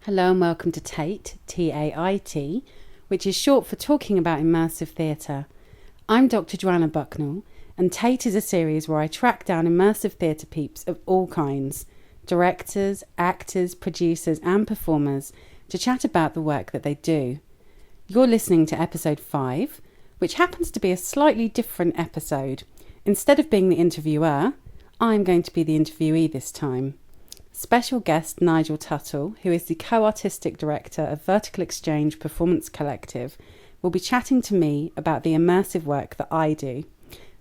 Hello and welcome to TAIT, T-A-I-T, which is short for Talking About Immersive Theatre. I'm Dr. Joanna Bucknall, and TAIT is a series where I track down immersive theatre peeps of all kinds, directors, actors, producers and performers, to chat about the work that they do. You're listening to episode 5, which happens to be a slightly different episode. Instead of being the interviewer, I'm going to be the interviewee this time. Special guest Nigel Tuttle, who is the co-artistic director of Vertical Exchange Performance Collective, will be chatting to me about the immersive work that I do.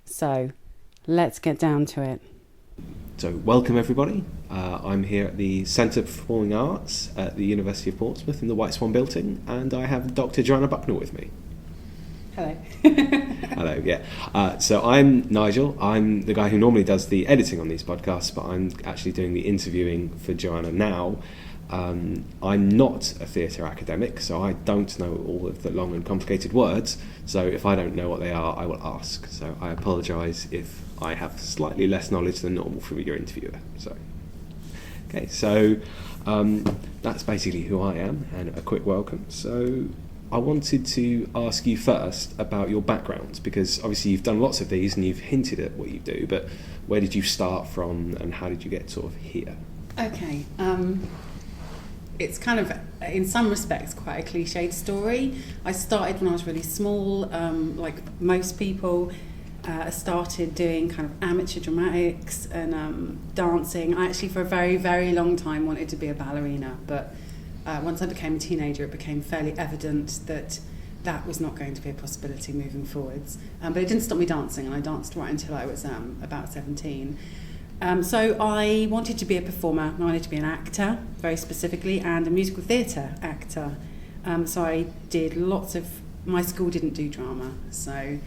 So, let's get down to it. So, welcome everybody. I'm here at the Centre for Performing Arts at the University of Portsmouth in the White Swan Building, and I have Dr. Joanna Bucknall with me. Hello. Hello, yeah. So I'm Nigel. I'm the guy who normally does the editing on these podcasts, but I'm actually doing the interviewing for Joanna now. I'm not a theatre academic, so I don't know all of the long and complicated words. So if I don't know what they are, I will ask. So I apologise if I have slightly less knowledge than normal from your interviewer. So that's basically who I am, and a quick welcome. So I wanted to ask you first about your background, because obviously you've done lots of these and you've hinted at what you do, but where did you start from and how did you get sort of here? Okay, it's kind of, in some respects, quite a cliched story. I started when I was really small, like most people. I started doing kind of amateur dramatics and dancing. I actually, for a very, very long time, wanted to be a ballerina, but once I became a teenager, it became fairly evident that that was not going to be a possibility moving forwards. But it didn't stop me dancing, and I danced right until I was about 17. So I wanted to be a performer. I wanted to be an actor, very specifically, and a musical theatre actor. So I did lots of... My school didn't do drama, so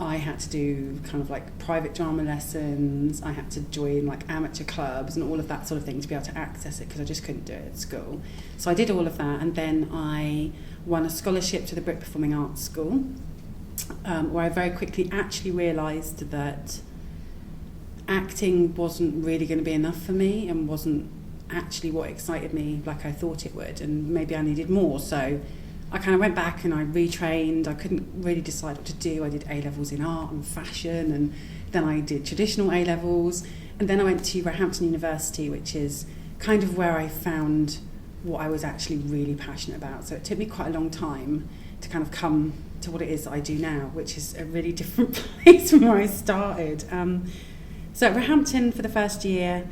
I had to do kind of like private drama lessons. I had to join like amateur clubs and all of that sort of thing to be able to access it, because I just couldn't do it at school. So I did all of that, and then I won a scholarship to the Brit Performing Arts School, where I very quickly actually realised that acting wasn't really going to be enough for me and wasn't actually what excited me like I thought it would, and maybe I needed more. So I kind of went back and I retrained. I couldn't really decide what to do. I did A-levels in art and fashion, and then I did traditional A-levels, and then I went to Roehampton University, which is kind of where I found what I was actually really passionate about. So it took me quite a long time to kind of come to what it is that I do now, which is a really different place from where I started. So at Roehampton, for the first year,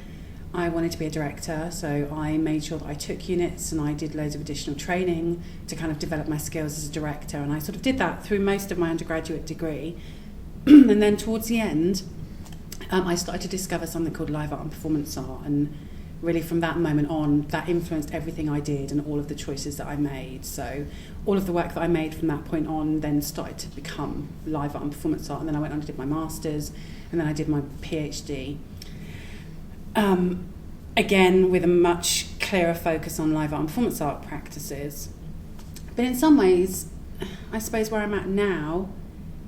I wanted to be a director, so I made sure that I took units and I did loads of additional training to kind of develop my skills as a director, and I sort of did that through most of my undergraduate degree. And then towards the end, I started to discover something called live art and performance art, and really from that moment on, that influenced everything I did and all of the choices that I made. So all of the work that I made from that point on then started to become live art and performance art, and then I went on and did my master's, and then I did my PhD. Again, with a much clearer focus on live art and performance art practices. But in some ways, I suppose where I'm at now,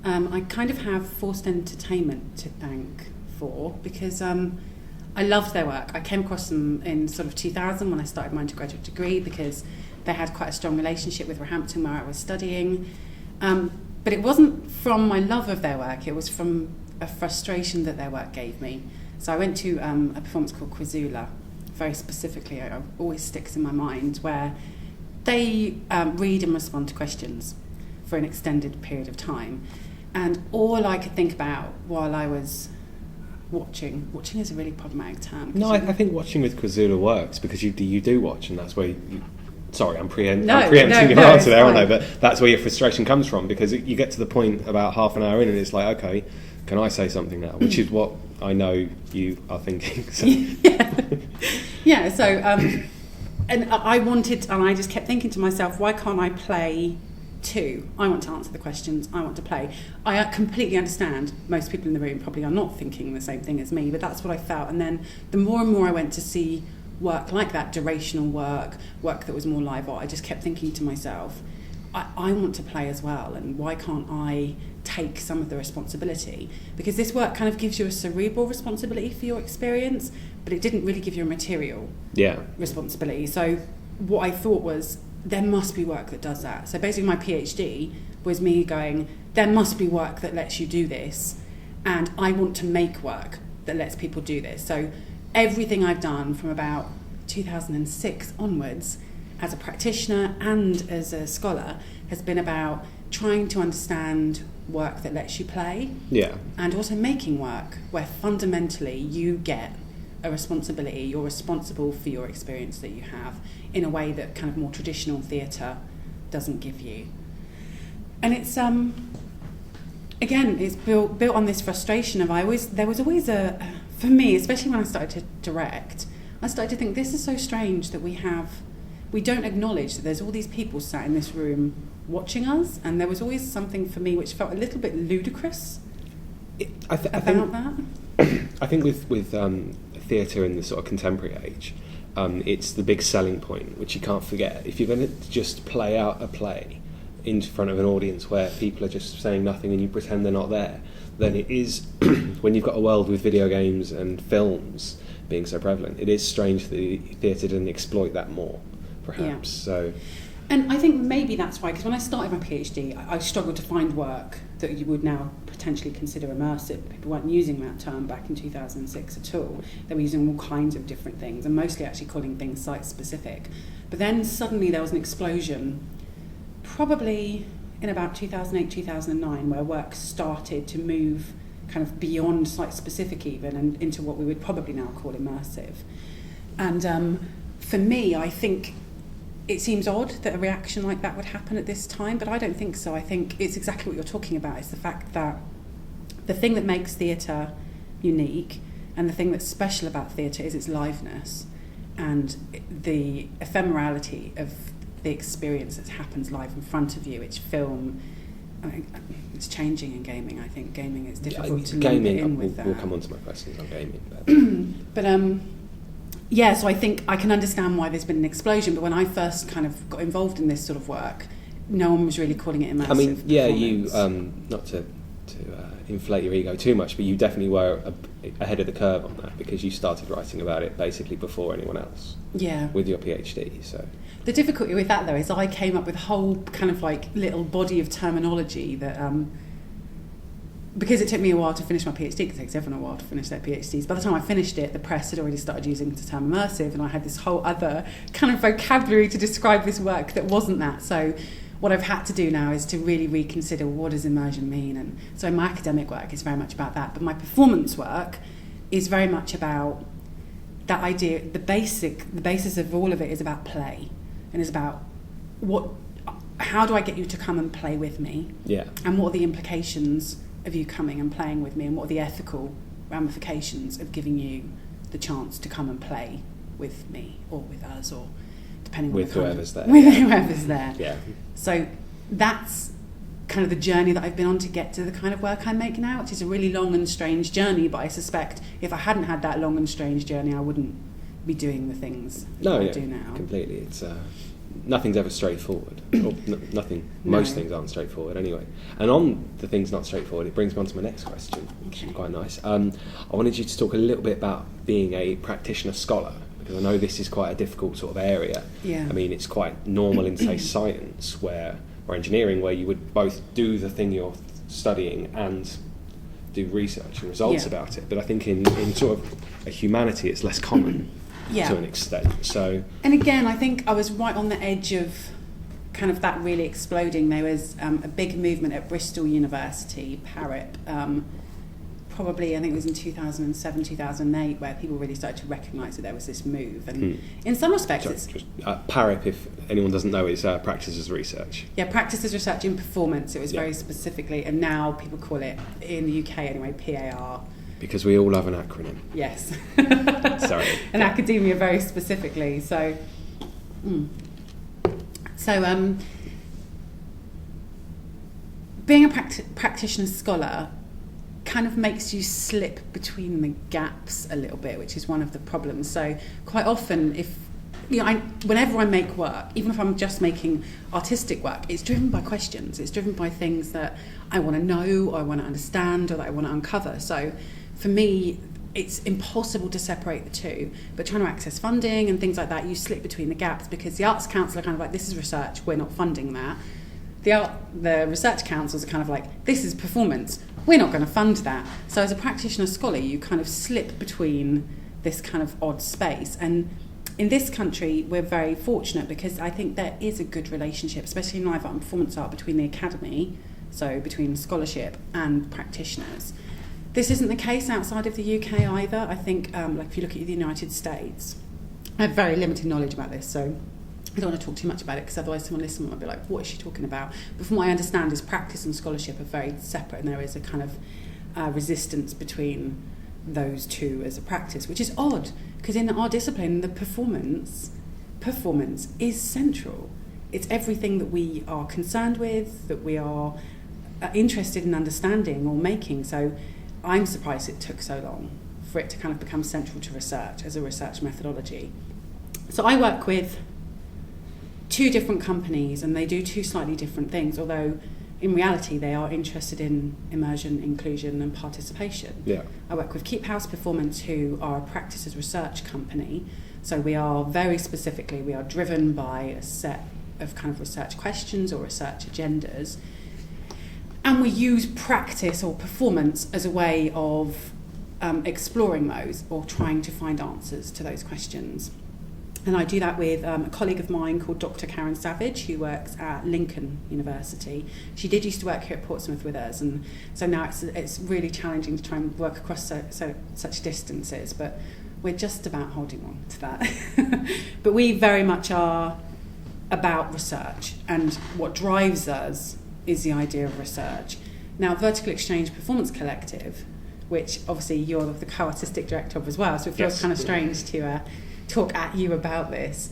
I kind of have Forced Entertainment to thank for, because I loved their work. I came across them in sort of 2000 when I started my undergraduate degree, because they had quite a strong relationship with Roehampton where I was studying. But it wasn't from my love of their work, it was from a frustration that their work gave me. So I went to a performance called Quizula, very specifically, it always sticks in my mind, where they read and respond to questions for an extended period of time. And all I could think about while I was watching is a really problematic term. No, I think watching with Quizula works, because you do watch, and that's where you... Sorry, I'm preempting your answer there, aren't I? But that's where your frustration comes from, because you get to the point about half an hour in and it's like, okay, can I say something now? Which is what I know you are thinking. So. Yeah, so, and I just kept thinking to myself, why can't I play too? I want to answer the questions, I want to play. I completely understand most people in the room probably are not thinking the same thing as me, but that's what I felt. And then the more and more I went to see work like that, durational work that was more live art, I just kept thinking to myself, I want to play as well, and why can't I take some of the responsibility? Because this work kind of gives you a cerebral responsibility for your experience, but it didn't really give you a material responsibility. So what I thought was, there must be work that does that. So basically my PhD was me going, there must be work that lets you do this, and I want to make work that lets people do this. So everything I've done from about 2006 onwards as a practitioner and as a scholar has been about trying to understand work that lets you play, and also making work where fundamentally you get a responsibility, you're responsible for your experience that you have in a way that kind of more traditional theatre doesn't give you. And it's again, it's built on this frustration of there was always for me, especially when I started to direct, I started to think, this is so strange that we don't acknowledge that there's all these people sat in this room watching us, and there was always something for me which felt a little bit ludicrous about that. I think with theatre in the sort of contemporary age, it's the big selling point, which you can't forget. If you're going to just play out a play in front of an audience where people are just saying nothing and you pretend they're not there, then it is, when you've got a world with video games and films being so prevalent, it is strange that the theatre didn't exploit that more, perhaps. So, and I think maybe that's why, because when I started my PhD, I struggled to find work that you would now potentially consider immersive. People weren't using that term back in 2006 at all. They were using all kinds of different things, and mostly actually calling things site-specific. But then suddenly there was an explosion, probably in about 2008, 2009, where work started to move kind of beyond site-specific even, and into what we would probably now call immersive. And for me, I think it seems odd that a reaction like that would happen at this time, but I don't think so. I think it's exactly what you're talking about. It's the fact that the thing that makes theatre unique and the thing that's special about theatre is its liveness and the ephemerality of the experience that happens live in front of you, which film, I mean, it's changing in gaming. I think gaming is difficult to link it in with that. We'll come on to my questions on gaming. But yeah, so I think I can understand why there's been an explosion, but when I first kind of got involved in this sort of work, no one was really calling it immersive. I mean, yeah, you, not to inflate your ego too much, but you definitely were ahead of the curve on that, because you started writing about it basically before anyone else. Yeah. With your PhD, so. The difficulty with that, though, is I came up with a whole kind of like little body of terminology that, because it took me a while to finish my PhD, because it takes everyone a while to finish their PhDs. By the time I finished it, the press had already started using the term immersive, and I had this whole other kind of vocabulary to describe this work that wasn't that. So what I've had to do now is to really reconsider, what does immersion mean? And so my academic work is very much about that, but my performance work is very much about that idea. The basis of all of it is about play, and is about how do I get you to come and play with me? Yeah. And what are the implications of you coming and playing with me, and what are the ethical ramifications of giving you the chance to come and play with me or with us, or depending on with whoever's there. With whoever's there. Yeah. So that's kind of the journey that I've been on to get to the kind of work I make now, which is a really long and strange journey, but I suspect if I hadn't had that long and strange journey, I wouldn't be doing the things I do now. Completely. It's nothing's ever straightforward. Or nothing. No. Most things aren't straightforward anyway. And on the things not straightforward, it brings me on to my next question, which is quite nice. I wanted you to talk a little bit about being a practitioner scholar, because I know this is quite a difficult sort of area. Yeah. I mean, it's quite normal in, say, science or engineering, where you would both do the thing you're studying and do research and results about it. But I think in sort of a humanity, it's less common. To an extent. So, and again, I think I was right on the edge of kind of that really exploding. There was a big movement at Bristol University, PARIP, probably I think it was in 2007, 2008, where people really started to recognise that there was this move. And in some respects, PARIP, if anyone doesn't know, is practices research. Yeah, practices research in performance. It was very specifically, and now people call it, in the UK anyway, PAR. Because we all have an acronym. Yes. Sorry. And academia very specifically. So, being a practitioner scholar kind of makes you slip between the gaps a little bit, which is one of the problems. So quite often, whenever I make work, even if I'm just making artistic work, it's driven by questions. It's driven by things that I want to know, or I want to understand, or that I want to uncover. So for me, it's impossible to separate the two. But trying to access funding and things like that, you slip between the gaps because the Arts Council are kind of like, this is research, we're not funding that. The research councils are kind of like, this is performance, we're not going to fund that. So as a practitioner scholar, you kind of slip between this kind of odd space. And in this country, we're very fortunate because I think there is a good relationship, especially in live art and performance art, between the academy, so between scholarship and practitioners. This isn't the case outside of the UK either. I think, like if you look at the United States, I have very limited knowledge about this, so I don't want to talk too much about it because otherwise someone listening might be like, what is she talking about? But from what I understand is practice and scholarship are very separate, and there is a kind of resistance between those two as a practice, which is odd because in our discipline, the performance is central. It's everything that we are concerned with, that we are interested in understanding or making. So I'm surprised it took so long for it to kind of become central to research as a research methodology. So I work with 2 different companies and they do 2 slightly different things, although in reality they are interested in immersion, inclusion and participation. Yeah. I work with Keep House Performance, who are a practices research company. So we are very specifically, we are driven by a set of kind of research questions or research agendas. And we use practice or performance as a way of exploring those or trying to find answers to those questions. And I do that with a colleague of mine called Dr. Karen Savage, who works at Lincoln University. She did used to work here at Portsmouth with us, and so now it's really challenging to try and work across such distances, but we're just about holding on to that. But we very much are about research, and what drives us is the idea of research. Now, Vertical Exchange Performance Collective, which obviously you're the co-artistic director of as well, so it feels kind of strange to talk at you about this,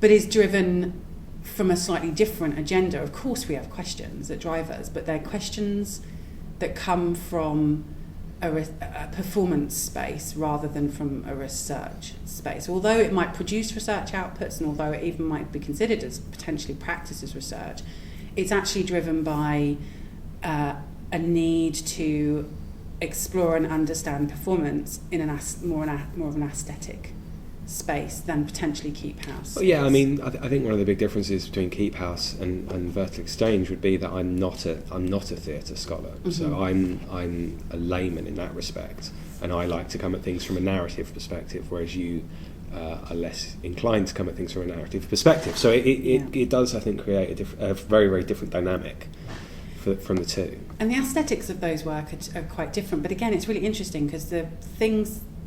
but is driven from a slightly different agenda. Of course we have questions that drive us, but they're questions that come from a performance space rather than from a research space. Although it might produce research outputs, and although it even might be considered as potentially practiced as research, it's actually driven by a need to explore and understand performance in more of an aesthetic space than potentially Keep House. Well, yeah, I mean, I think one of the big differences between Keep House and Vertical Exchange would be that I'm not a theatre scholar, mm-hmm. So I'm a layman in that respect, and I like to come at things from a narrative perspective, whereas you are less inclined to come at things from a narrative perspective. So it does, I think, create a very, very different dynamic from the two. And the aesthetics of those work are quite different, but again, it's really interesting because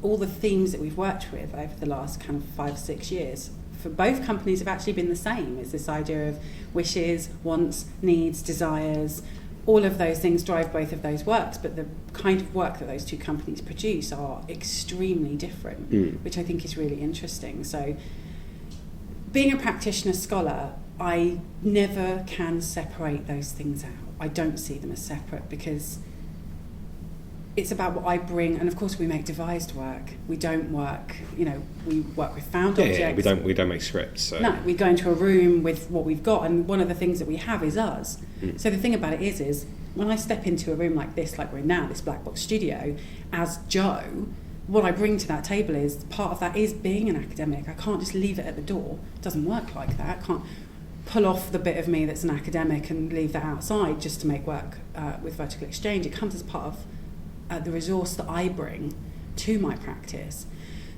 all the themes that we've worked with over the last kind of 5 or 6 years for both companies have actually been the same. It's this idea of wishes, wants, needs, desires. All of those things drive both of those works, but the kind of work that those 2 companies produce are extremely different, which I think is really interesting. So being a practitioner scholar, I never can separate those things out. I don't see them as separate because it's about what I bring, and of course we make devised work. We don't work, we work with found objects. Yeah, we don't make scripts. So. No, we go into a room with what we've got, and one of the things that we have is us. So the thing about it is when I step into a room like this, like we're in now, this black box studio, as Joe, what I bring to that table is part of that is being an academic. I can't just leave it at the door. It doesn't work like that. I can't pull off the bit of me that's an academic and leave that outside just to make work with Vertical Exchange. It comes as part of the resource that I bring to my practice.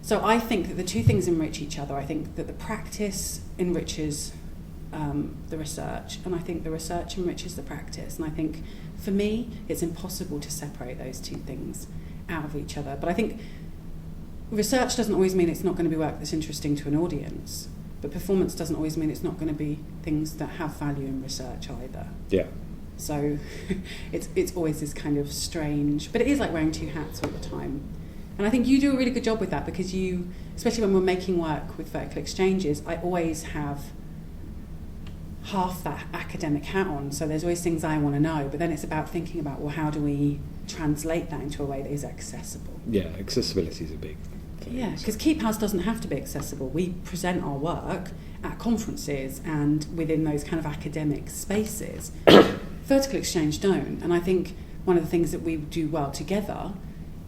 So I think that the 2 things enrich each other. I think that the practice enriches the research, and I think the research enriches the practice. And I think, for me, it's impossible to separate those 2 things out of each other. But I think research doesn't always mean it's not going to be work that's interesting to an audience, but performance doesn't always mean it's not going to be things that have value in research either. Yeah. So it's always this kind of strange, but it is like wearing 2 hats all the time. And I think you do a really good job with that because you, especially when we're making work with Vertical Exchanges, I always have half that academic hat on. So there's always things I want to know, but then it's about thinking about, well, how do we translate that into a way that is accessible? Yeah, accessibility is a big thing. Yeah, because Keep House doesn't have to be accessible. We present our work at conferences and within those kind of academic spaces. Vertical Exchange don't, and I think one of the things that we do well together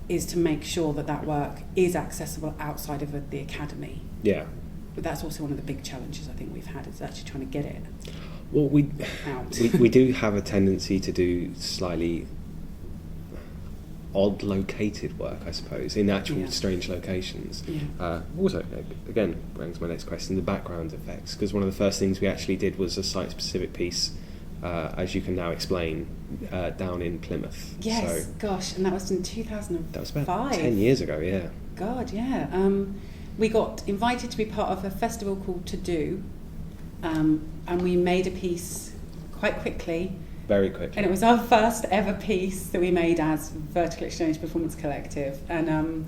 is to make sure that work is accessible outside of the academy. Yeah. But that's also one of the big challenges I think we've had, is actually trying to get it Well, we out. we do have a tendency to do slightly odd located work, I suppose, in actual strange locations. Yeah. Also, again, brings my next question, the background effects, because one of the first things we actually did was a site-specific piece, as you can now explain, down in Plymouth. Yes, so, gosh, and that was in 2005. that was about 10 years ago, yeah. God, yeah. We got invited to be part of a festival called To Do, and we made a piece quite quickly. Very quickly. And it was our first ever piece that we made as Vertical Exchange Performance Collective. And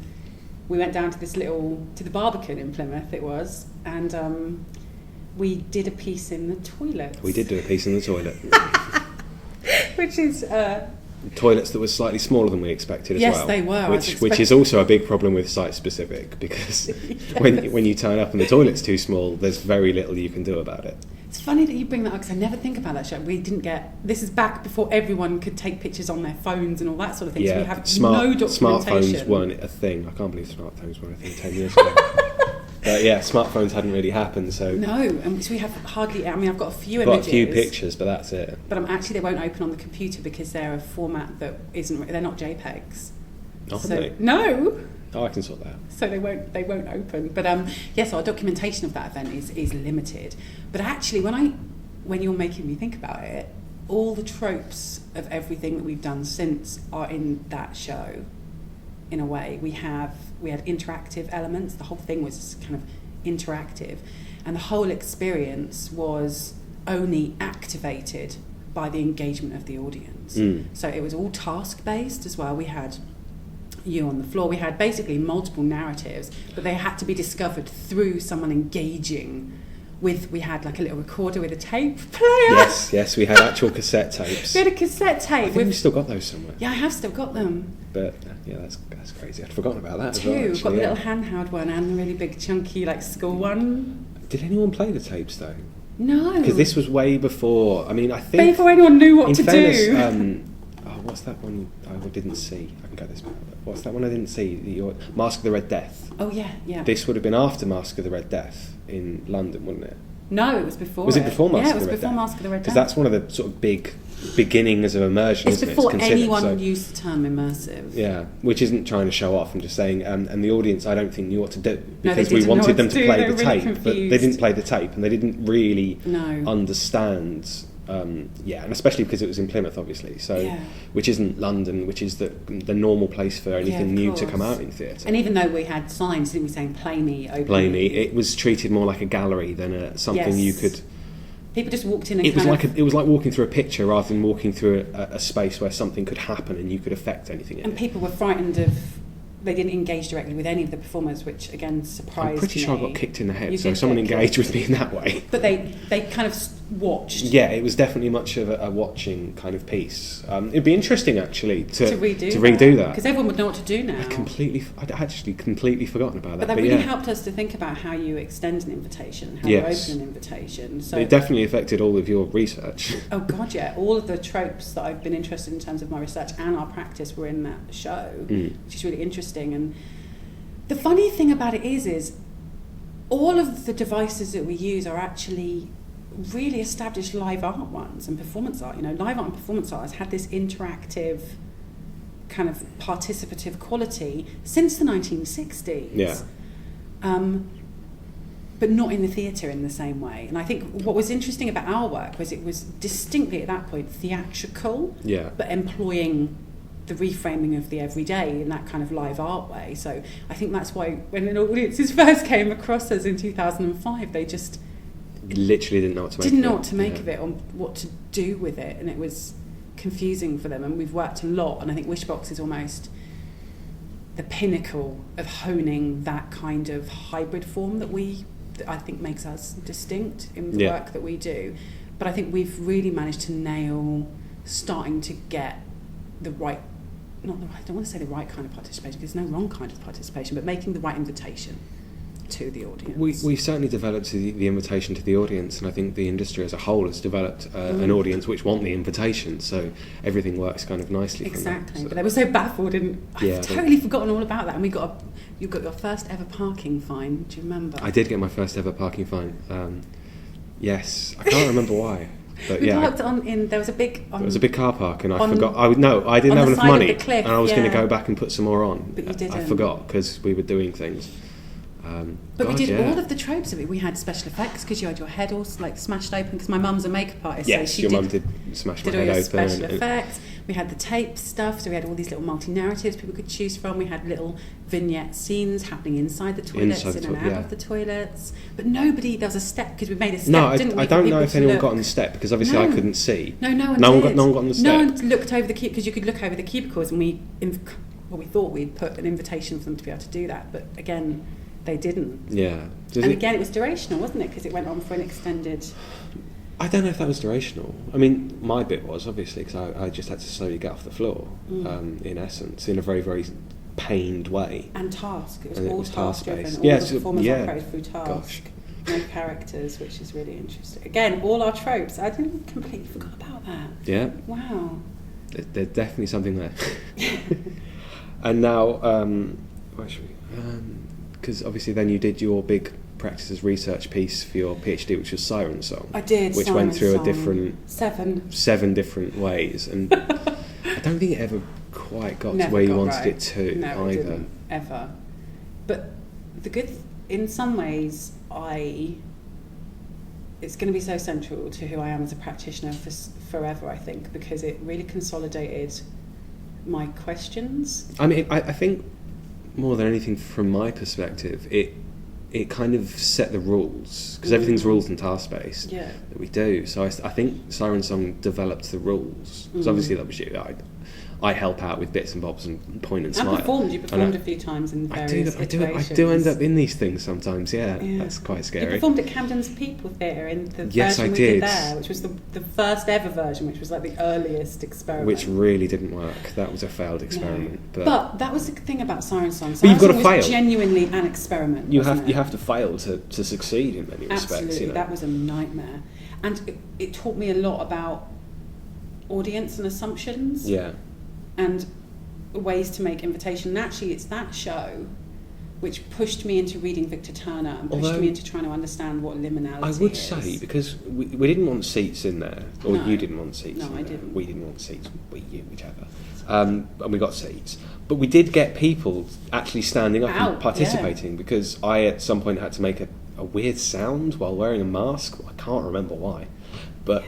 we went down to to the Barbican in Plymouth it was, and we did a piece in the toilets. We did do a piece in the toilet. Which is... toilets that were slightly smaller than we expected as yes, well. Yes, they were. Which is also a big problem with site-specific, because yes. when you turn up and the toilet's too small, there's very little you can do about it. It's funny that you bring that up, because I never think about that show. We didn't get... This is back before everyone could take pictures on their phones and all that sort of thing, Yeah, so we have no documentation. Smartphones weren't a thing. I can't believe smartphones weren't a thing 10 years ago. But yeah, smartphones hadn't really happened, so... No, and so we have hardly... I mean, I've got a few got images. a few pictures, but that's it. But they won't open on the computer because they're a format that isn't... They're not JPEGs. Not so, they? No! Oh, I can sort that out. So they won't open. But yes, our documentation of that event is limited. But actually, when you're making me think about it, all the tropes of everything that we've done since are in that show. In a way, we had interactive elements. The whole thing was kind of interactive, and the whole experience was only activated by the engagement of the audience. So it was all task based as well. We had you on the floor. We had basically multiple narratives, but they had to be discovered through someone engaging with. We had like a little recorder with a tape player. Yes, we had actual cassette tapes. We had a cassette tape. I think we've still got those somewhere. Yeah, I have still got them. But yeah, that's crazy. I'd forgotten about that. Two. As well, We've got the little handheld one and the really big chunky like school one. Did anyone play the tapes though? No. Because this was way before. I mean, I think before anyone knew what to fairness, do. What's that one I didn't see? I can get this. What's that one I didn't see? Mask of the Red Death. Oh yeah. This would have been after Mask of the Red Death in London, wouldn't it? No, it was before. Was it before Mask of the Red Death? Yeah, it was before Mask of the Red Death. Because that's one of the sort of big beginnings of immersion, it's isn't before it? anyone used the term immersive. Yeah, which isn't trying to show off. I'm just saying, and the audience, I don't think knew what to do, No, because we wanted them to play the tape, confused. but they didn't play the tape, and they didn't really understand. And especially because it was in Plymouth, obviously, which isn't London, which is the normal place for anything new to come out in theatre. And even though we had signs, didn't we, saying "Play me, open Play me," it was treated more like a gallery than something you could. People just walked in and it was like walking through a picture rather than walking through a space where something could happen and you could affect anything in it. And people were frightened of... They didn't engage directly with any of the performers, which again surprised me. I'm pretty sure I got kicked in the head, so someone engaged with me in that way. But they kind of watched. Yeah, it was definitely much of a watching kind of piece. It'd be interesting actually to redo that, because everyone would know what to do now. I'd actually completely forgotten about that. But that really helped us to think about how you extend an invitation, how you open an invitation. So it definitely affected all of your research. Oh God, yeah! All of the tropes that I've been interested in terms of my research and our practice were in that show, which is really interesting. And the funny thing about it is all of the devices that we use are actually really established live art ones and performance art. You know, live art and performance art has had this interactive kind of participative quality since the 1960s. Yeah. But not in the theatre in the same way. And I think what was interesting about our work was it was distinctly at that point theatrical, but employing the reframing of the everyday in that kind of live art way. So I think that's why when an audiences first came across us in 2005, they just literally didn't know what to make of it or what to do with it, and it was confusing for them. And we've worked a lot, and I think Wishbox is almost the pinnacle of honing that kind of hybrid form that I think makes us distinct in the work that we do. But I think we've really managed to nail starting to get the right, I don't want to say the right kind of participation, because there's no wrong kind of participation, but making the right invitation to the audience. We've certainly developed the invitation to the audience, and I think the industry as a whole has developed an audience which want the invitation, so everything works kind of nicely. Exactly, from that, so. But they were so baffled, and I've totally forgotten all about that. And you got your first ever parking fine. Do you remember? I did get my first ever parking fine. Yes, I can't remember why. But we parked there was a big... There was a big car park, and I forgot. I didn't have enough money, cliff, and I was going to go back and put some more on. But you didn't. I forgot, because we were doing things. But we did all of the tropes of it. We had special effects, because you had your head all smashed open, because my mum's a makeup artist. Yes, so your mum did smash my head all your open. Special effects. We had the tape stuff, so we had all these little multi-narratives people could choose from. We had little vignette scenes happening inside the toilets, in and out of the toilets. But there was a step, because we made a step, didn't we? I don't know if anyone got on the step, because obviously I couldn't see. No one got on the step. No one looked over the because you could look over the cubicles, and we thought we'd put an invitation for them to be able to do that, but again, they didn't. Yeah. Again, it was durational, wasn't it? Because it went on for an extended... I don't know if that was durational. I mean, my bit was, obviously, because I just had to slowly get off the floor, in essence, in a very, very pained way. And task. It was all task-driven. All the performers operated through task. Gosh. No characters, which is really interesting. Again, all our tropes. I didn't completely forgot about that. Yeah. Wow. There's definitely something there. And now, where should we... because obviously then you did your big practices research piece for your PhD, which was Siren Song. I did. Which went through a different... Seven different ways. And I don't think it ever quite got to where you wanted it to no, either. It didn't, ever. But in some ways, it's going to be so central to who I am as a practitioner forever, I think, because it really consolidated my questions. I mean, I think more than anything from my perspective, it kind of set the rules, because everything's rules and task based that we do. So I think Siren Song developed the rules, because obviously that was you. I help out with bits and bobs and point and smile. You performed a few times in various iterations. I do end up in these things sometimes, that's quite scary. You performed at Camden's People Theatre in the version we did there, which was the first ever version, which was like the earliest experiment. Which really didn't work. That was a failed experiment. No. But that was the thing about Siren Song. But you've got to fail. Was genuinely an experiment. You have to fail to succeed in many respects. Absolutely, that was a nightmare. And it taught me a lot about audience and assumptions. Yeah. And ways to make invitation. And actually, it's that show which pushed me into reading Victor Turner and pushed me into trying to understand what liminality is. I would say, because we didn't want seats in there, or you didn't want seats in there. No, I didn't. We didn't want seats, whichever. And we got seats. But we did get people actually standing up and participating, because I at some point had to make a weird sound while wearing a mask. I can't remember why. But...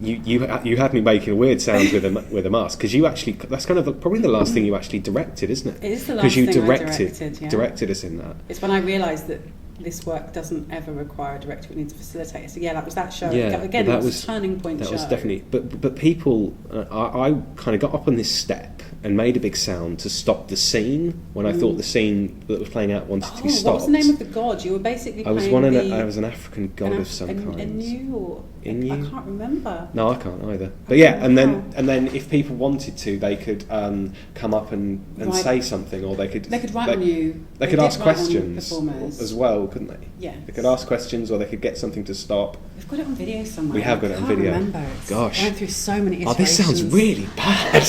You had me making weird sounds with a mask, because you actually, that's kind of probably the last thing you actually directed, isn't it? It is the last thing I directed. Directed us in that. It's when I realised that this work doesn't ever require a director; it needs a facilitator. So that was that show. Yeah, again, that was a turning point. That show. was definitely. But people, I kind of got up on this step and made a big sound to stop the scene when I thought the scene that was playing out wanted to be stopped. What was the name of the god? You were basically I was an African god of some kind. Inu? I can't remember. No, I can't either. But and then if people wanted to, they could come up and say something, or they could write on you. They could ask questions as well, couldn't they? Yeah. They could ask questions, or they could get something to stop. We've got it on video somewhere. We have got it on video. I can't remember. Gosh. I went through so many iterations. Oh, this sounds really bad.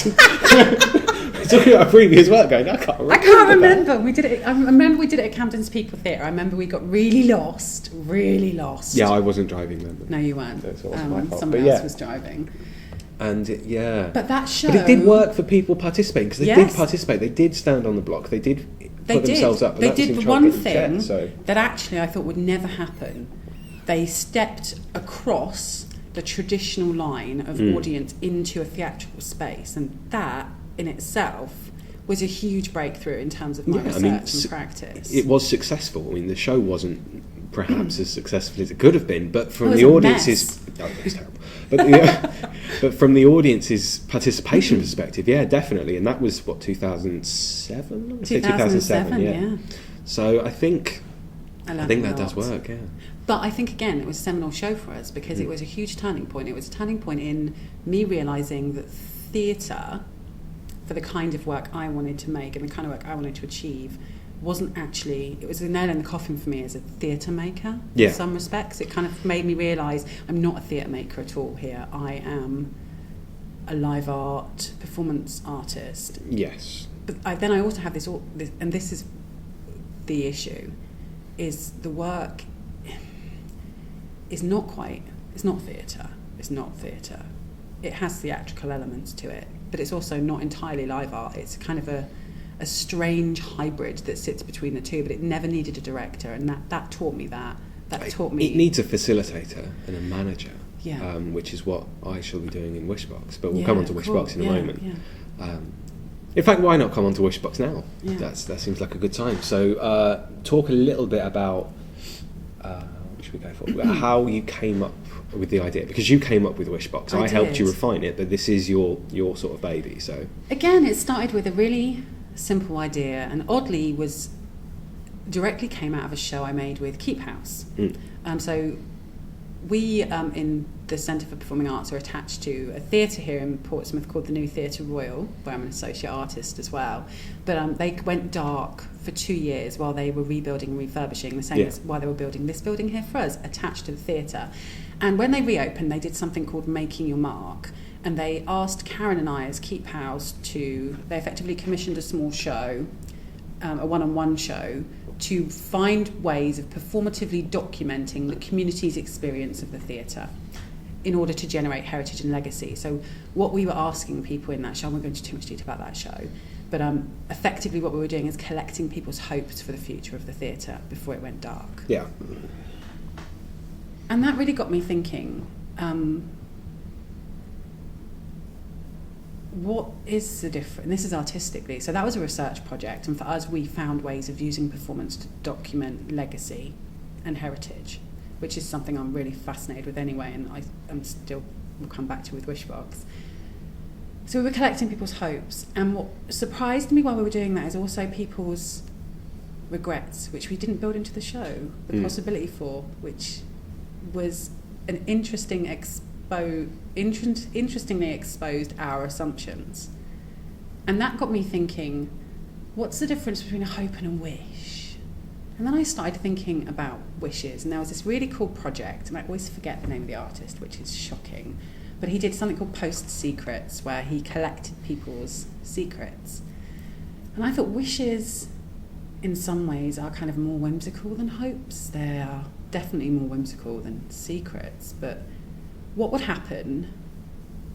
Talking about previous work going, I can't remember. We did it. I remember we did it at Camden's People Theatre. I remember we got really lost. Yeah, I wasn't driving then. No, you weren't. That's my fault. Someone else was driving. And But that show... But it did work for people participating, because they did participate. They did stand on the block. They did put themselves up. They did the one thing that actually I thought would never happen. They stepped across the traditional line of audience into a theatrical space, and that in itself was a huge breakthrough in terms of my research and practice. It was successful. I mean, the show wasn't perhaps as successful as it could have been, but from the audience's... Oh, it was terrible. But from the audience's participation perspective, yeah, definitely. And that was, 2007? 2007, yeah. So I think that does work, yeah. But I think, again, it was a seminal show for us, because it was a huge turning point. It was a turning point in me realising that theatre, for the kind of work I wanted to make and the kind of work I wanted to achieve, wasn't actually, it was a nail in the coffin for me as a theatre maker Yeah. in some respects. It kind of made me realise I'm not a theatre maker at all here. I am a live art performance artist. Yes. But then I also have this, and this is the issue, is the work is not quite, it's not theatre. It's not theatre. It has theatrical elements to it, but it's also not entirely live art. It's kind of a strange hybrid that sits between the two, but it never needed a director, and that taught me that. That taught me... It needs a facilitator and a manager, Yeah. Which is what I shall be doing in Wishbox, but we'll Yeah, come on to cool. Wishbox in a moment. Yeah. In fact, why not come on to Wishbox now? Yeah. That seems like a good time. So talk a little bit about, what should we go for? How you came up with the idea, because you came up with Wishbox. I helped you refine it, but this is your sort of baby. So again, it started with a really simple idea, and oddly directly came out of a show I made with Keep House. So we in the Centre for Performing Arts are attached to a theatre here in Portsmouth called the New Theatre Royal, where I'm an associate artist as well. But they went dark for 2 years while they were rebuilding and refurbishing, the same as while they were building this building here for us, attached to the theatre. And when they reopened, they did something called Making Your Mark, and they asked Karen and I as Keep House they effectively commissioned a small show, a one-on-one show, to find ways of performatively documenting the community's experience of the theatre in order to generate heritage and legacy. So what we were asking people in that show, I won't go into too much detail about that show, but effectively what we were doing is collecting people's hopes for the future of the theatre before it went dark. yeah. And that really got me thinking, what is the difference? This is artistically. So that was a research project, and for us, we found ways of using performance to document legacy and heritage, which is something I'm really fascinated with anyway, and I'm still will come back to with Wishbox. So we were collecting people's hopes, and what surprised me while we were doing that is also people's regrets, which we didn't build into the show, the possibility for, which was an interestingly exposed our assumptions. And that got me thinking, what's the difference between a hope and a wish? And then I started thinking about wishes, and there was this really cool project, and I always forget the name of the artist, which is shocking, but he did something called Post Secrets, where he collected people's secrets. And I thought wishes, in some ways, are kind of more whimsical than hopes. They are definitely more whimsical than secrets, but what would happen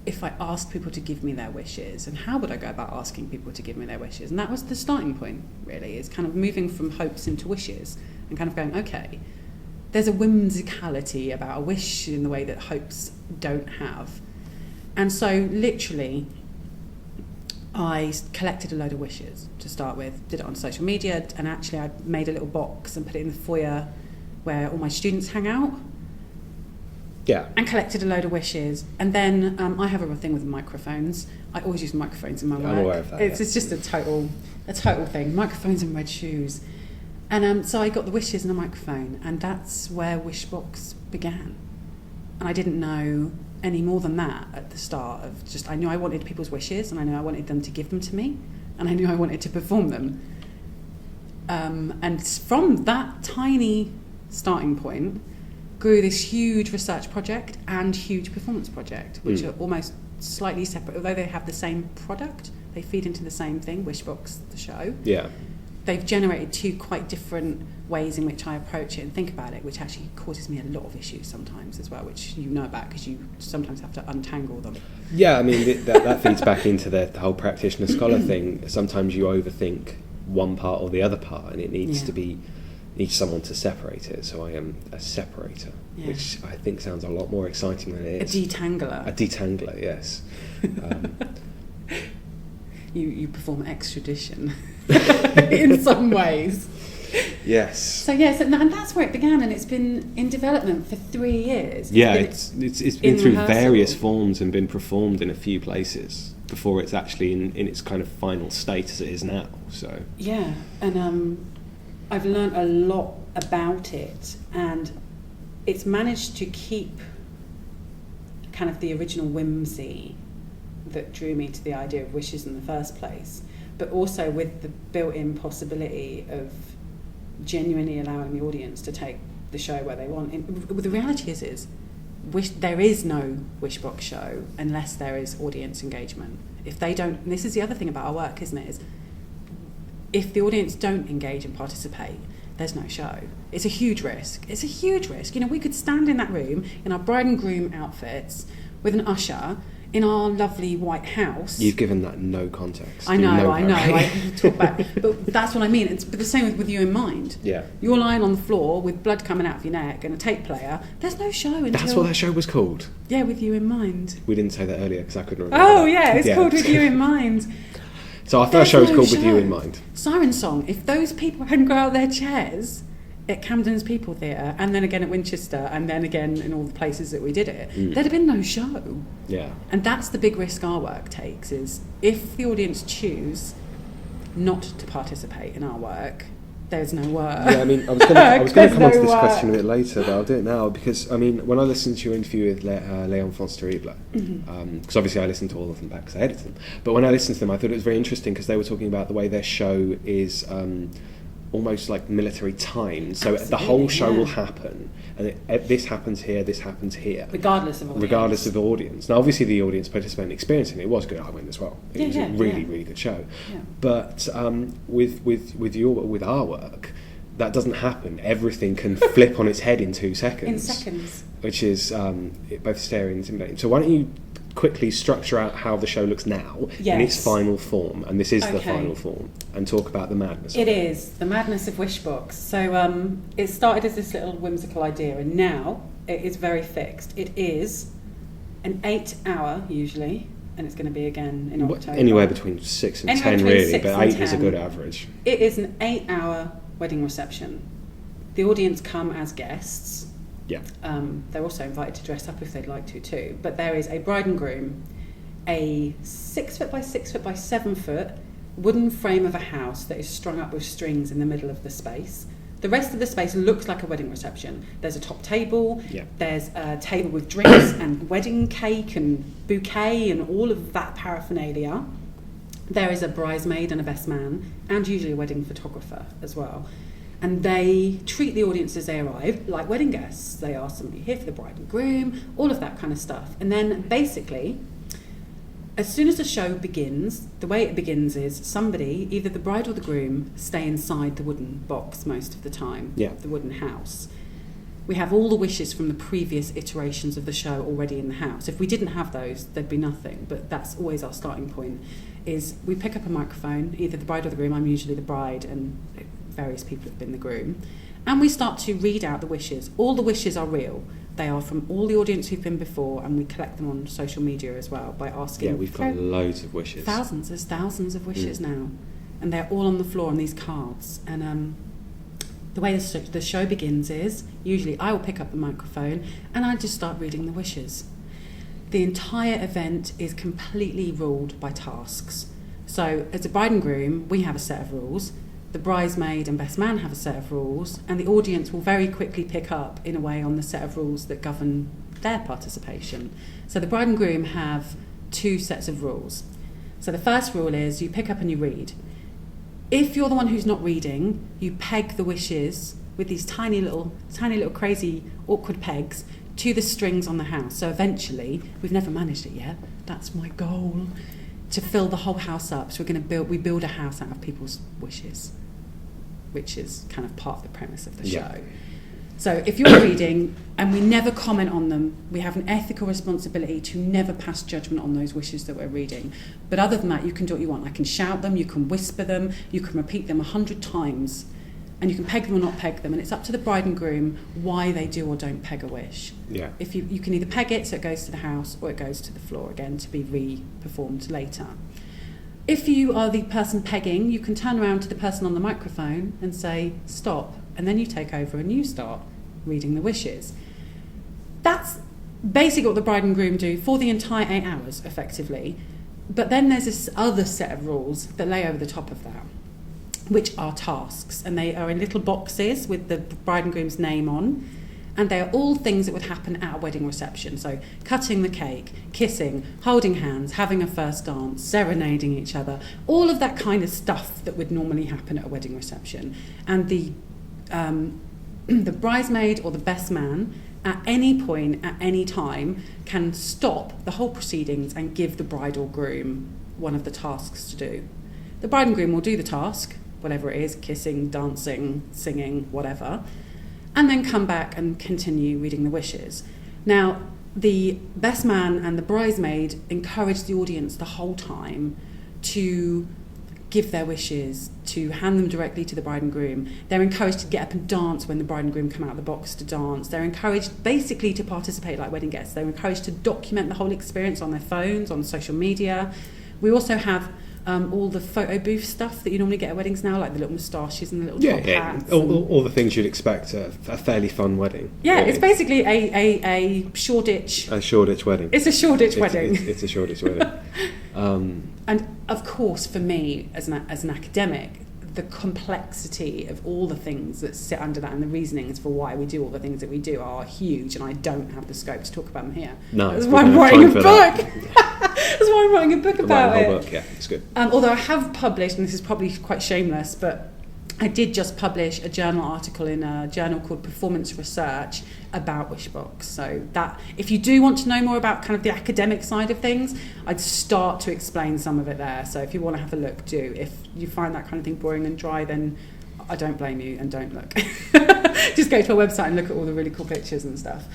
if I asked people to give me their wishes, and how would I go about asking people to give me their wishes? And that was the starting point, really, is kind of moving from hopes into wishes and kind of going, okay, there's a whimsicality about a wish in the way that hopes don't have. And so literally I collected a load of wishes to start with, did it on social media, and actually I made a little box and put it in the foyer where all my students hang out. Yeah. And collected a load of wishes. And then I have a real thing with microphones. I always use microphones in my work. I'm aware of that. It's just a total thing. Microphones and red shoes. And so I got the wishes and a microphone, and that's where Wishbox began. And I didn't know any more than that at the start of just, I knew I wanted people's wishes, and I knew I wanted them to give them to me, and I knew I wanted to perform them. And from that tiny starting point grew this huge research project and huge performance project, which are almost slightly separate. Although they have the same product, they feed into the same thing, Wishbox, the show. Yeah. They've generated two quite different ways in which I approach it and think about it, which actually causes me a lot of issues sometimes as well, which you know about because you sometimes have to untangle them. Yeah, I mean, that feeds back into the whole practitioner-scholar thing. Sometimes you overthink one part or the other part, and it needs needs someone to separate it. So I am a separator, which I think sounds a lot more exciting than it is. A detangler. A detangler, yes. You perform extradition in some ways. Yes. So yes, and that's where it began, and it's been in development for 3 years. Yeah, it's been through rehearsal. various forms and been performed in a few places before it's actually in its kind of final state as it is now. So yeah, and I've learned a lot about it, and it's managed to keep kind of the original whimsy that drew me to the idea of wishes in the first place, but also with the built-in possibility of genuinely allowing the audience to take the show where they want. The reality is there is no Wishbox show unless there is audience engagement. If they don't, and this is the other thing about our work, isn't it, is if the audience don't engage and participate, there's no show. It's a huge risk. It's a huge risk. You know, we could stand in that room in our bride and groom outfits with an usher in our lovely white house. You've given that no context. I know. I talk about, but that's what I mean. It's the same with you in mind. Yeah. You're lying on the floor with blood coming out of your neck and a tape player. There's no show until... That's what that show was called. Yeah, With You in Mind. We didn't say that earlier because I couldn't remember. Oh, yeah, it's called With You in Mind. So our first show was called With You in Mind. Siren Song. If those people hadn't got out of their chairs at Camden's People Theatre, and then again at Winchester, and then again in all the places that we did it, there'd have been no show. Yeah. And that's the big risk our work takes, is if the audience choose not to participate in our work, there's no work. Yeah, I mean, I was going to come on to this question a bit later, but I'll do it now, because, I mean, when I listened to your interview with Les Enfants Terribles, because obviously I listened to all of them back because I edited them, but when I listened to them, I thought it was very interesting because they were talking about the way their show is... almost like military timed, so the whole show will happen, and this happens here, regardless of audience. Now obviously the audience participating and experiencing it was good. I went as well. It was a really good show. Yeah. But with our work, that doesn't happen. Everything can flip on its head in 2 seconds. Which is both scary and intimidating. So why don't you quickly structure out how the show looks now in its final form, and this is the final form, and talk about the madness of it. It is the madness of Wishbox. So it started as this little whimsical idea, and now it is very fixed. It is an 8-hour usually, and it's going to be again in October. Anywhere between 6 and 10 really, but 8 is a good average. It is an 8-hour wedding reception. The audience come as guests. Yeah. They're also invited to dress up if they'd like to too. But there is a bride and groom, a 6 foot by 6 foot by 7 foot wooden frame of a house that is strung up with strings in the middle of the space. The rest of the space looks like a wedding reception. There's a top table, there's a table with drinks and wedding cake and bouquet and all of that paraphernalia. There is a bridesmaid and a best man, and usually a wedding photographer as well. And they treat the audience as they arrive like wedding guests. They ask somebody here for the bride and groom, all of that kind of stuff. And then basically, as soon as the show begins, the way it begins is somebody, either the bride or the groom, stay inside the wooden box most of the time, the wooden house. We have all the wishes from the previous iterations of the show already in the house. If we didn't have those, there'd be nothing. But that's always our starting point, is we pick up a microphone, either the bride or the groom. I'm usually the bride, and various people have been the groom, and we start to read out the wishes. All the wishes are real. They are from all the audience who've been before, and we collect them on social media as well by asking. Yeah, we've got loads of wishes. There's thousands of wishes now, and they're all on the floor on these cards. And the way the show begins is usually I will pick up the microphone and I just start reading the wishes. The entire event is completely ruled by tasks. So as a bride and groom, we have a set of rules. The bridesmaid and best man have a set of rules, and the audience will very quickly pick up, in a way, on the set of rules that govern their participation. So the bride and groom have 2 sets of rules. So the first rule is you pick up and you read. If you're the one who's not reading, you peg the wishes with these tiny little crazy, awkward pegs to the strings on the house. So eventually, we've never managed it yet, that's my goal, to fill the whole house up. So we build a house out of people's wishes, which is kind of part of the premise of the show. So if you're reading and we never comment on them, we have an ethical responsibility to never pass judgment on those wishes that we're reading. But other than that, you can do what you want. I can shout them, you can whisper them, you can repeat them 100 times, and you can peg them or not peg them, and it's up to the bride and groom why they do or don't peg a wish. Yeah. If you can either peg it so it goes to the house, or it goes to the floor again to be re-performed later. If you are the person pegging, you can turn around to the person on the microphone and say, stop, and then you take over and you start reading the wishes. That's basically what the bride and groom do for the entire 8 hours, effectively. But then there's this other set of rules that lay over the top of that, which are tasks, and they are in little boxes with the bride and groom's name on, And they are all things that would happen at a wedding reception. So cutting the cake, kissing, holding hands, having a first dance, serenading each other, all of that kind of stuff that would normally happen at a wedding reception. And the bridesmaid or the best man at any point, at any time, can stop the whole proceedings and give the bride or groom one of the tasks to do. The bride and groom will do the task, whatever it is, kissing, dancing, singing, whatever, and then come back and continue reading the wishes. Now, the best man and the bridesmaid encourage the audience the whole time to give their wishes, to hand them directly to the bride and groom. They're encouraged to get up and dance when the bride and groom come out of the box to dance. They're encouraged basically to participate like wedding guests. They're encouraged to document the whole experience on their phones, on social media. We also have all the photo booth stuff that you normally get at weddings now, like the little moustaches and the little top hats. All the things you'd expect at a fairly fun wedding. Yeah, really. It's basically a Shoreditch... A Shoreditch wedding. It's a Shoreditch wedding. It's a Shoreditch wedding. And of course, for me, as an academic, the complexity of all the things that sit under that and the reasonings for why we do all the things that we do are huge, and I don't have the scope to talk about them here. No, that's why I'm writing a book. That's why I'm writing a book about it. Book, yeah, it's good. Although I have published, and this is probably quite shameless, but I did just publish a journal article in a journal called Performance Research about Wishbox. So that, if you do want to know more about kind of the academic side of things, I'd start to explain some of it there. So if you want to have a look, do. If you find that kind of thing boring and dry, then I don't blame you and don't look. Just go to our website and look at all the really cool pictures and stuff.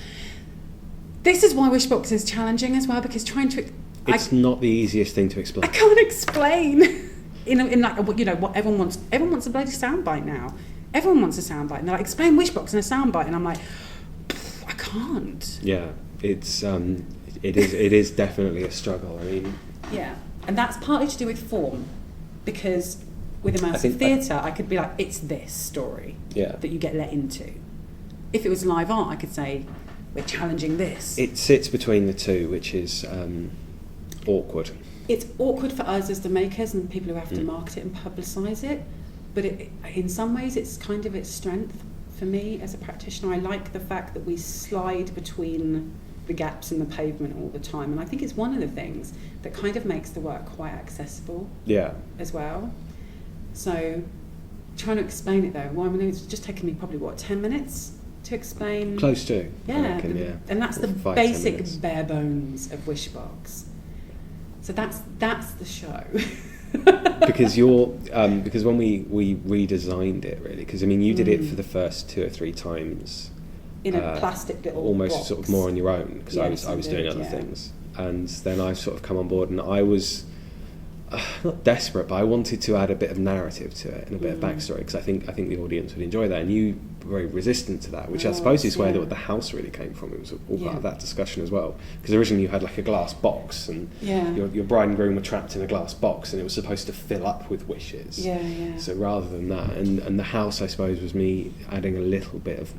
This is why Wishbox is challenging as well, because trying to... It's not the easiest thing to explain. I can't explain. In like, you know, what everyone wants. Everyone wants a bloody soundbite now. Everyone wants a soundbite, and they're like, explain Wishbox in a soundbite, and I'm like, I can't. Yeah, it is definitely a struggle. I mean, yeah, and that's partly to do with form, because with immersive theatre, I could be like, it's this story that you get let into. If it was live art, I could say, we're challenging this. It sits between the two, which is awkward. It's awkward for us as the makers and the people who have to market it and publicise it, but in some ways it's kind of its strength for me as a practitioner. I like the fact that we slide between the gaps in the pavement all the time, and I think it's one of the things that kind of makes the work quite accessible as well. So trying to explain it though, well, I mean, it's just taken me probably 10 minutes to explain. Close to. Yeah, and that's the basic bare bones of Wishbox. So that's the show. because when we redesigned it, really, because I mean you did it for the first 2 or 3 times in a plastic little almost box. Sort of more on your own, because I was doing other things, and then I've sort of come on board, and I was not desperate, but I wanted to add a bit of narrative to it and a bit of backstory, because I think the audience would enjoy that, and you were very resistant to that, which I suppose is where the house really came from. It was all part of that discussion as well, because originally you had like a glass box, and your bride and groom were trapped in a glass box, and it was supposed to fill up with wishes. So rather than that, and the house, I suppose, was me adding a little bit of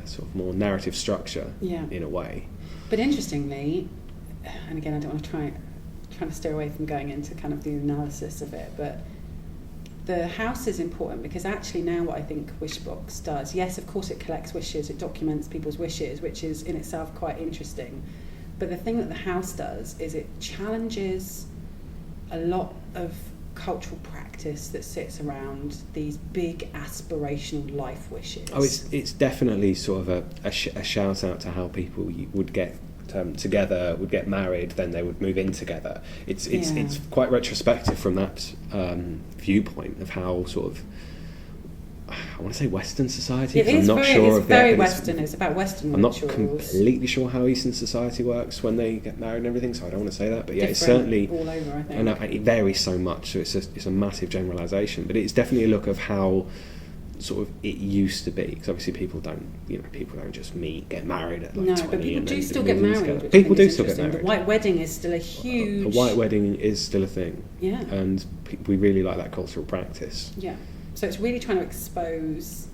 sort of more narrative structure in a way. But interestingly, and again, I don't want to trying to steer away from going into kind of the analysis of it, but the house is important, because actually now what I think Wishbox does, yes, of course it collects wishes, it documents people's wishes, which is in itself quite interesting, but the thing that the house does is it challenges a lot of cultural practice that sits around these big aspirational life wishes. Oh, it's definitely sort of a shout out to how people would get together, would get married, then they would move in together. It's quite retrospective from that viewpoint of how sort of, I want to say Western society. It's very Western. It's about Western I'm rituals. not completely sure how Eastern society works when they get married and everything, so I don't want to say that. But yeah, it's certainly all over, I think. And it varies so much, so it's a massive generalisation. But it's definitely a look of how sort of it used to be, because obviously people don't just get married at like 20. But people do still get married. People do still get married. The white wedding is still a huge... A white wedding is still a thing. Yeah. And we really like that cultural practice. Yeah. So it's really trying to expose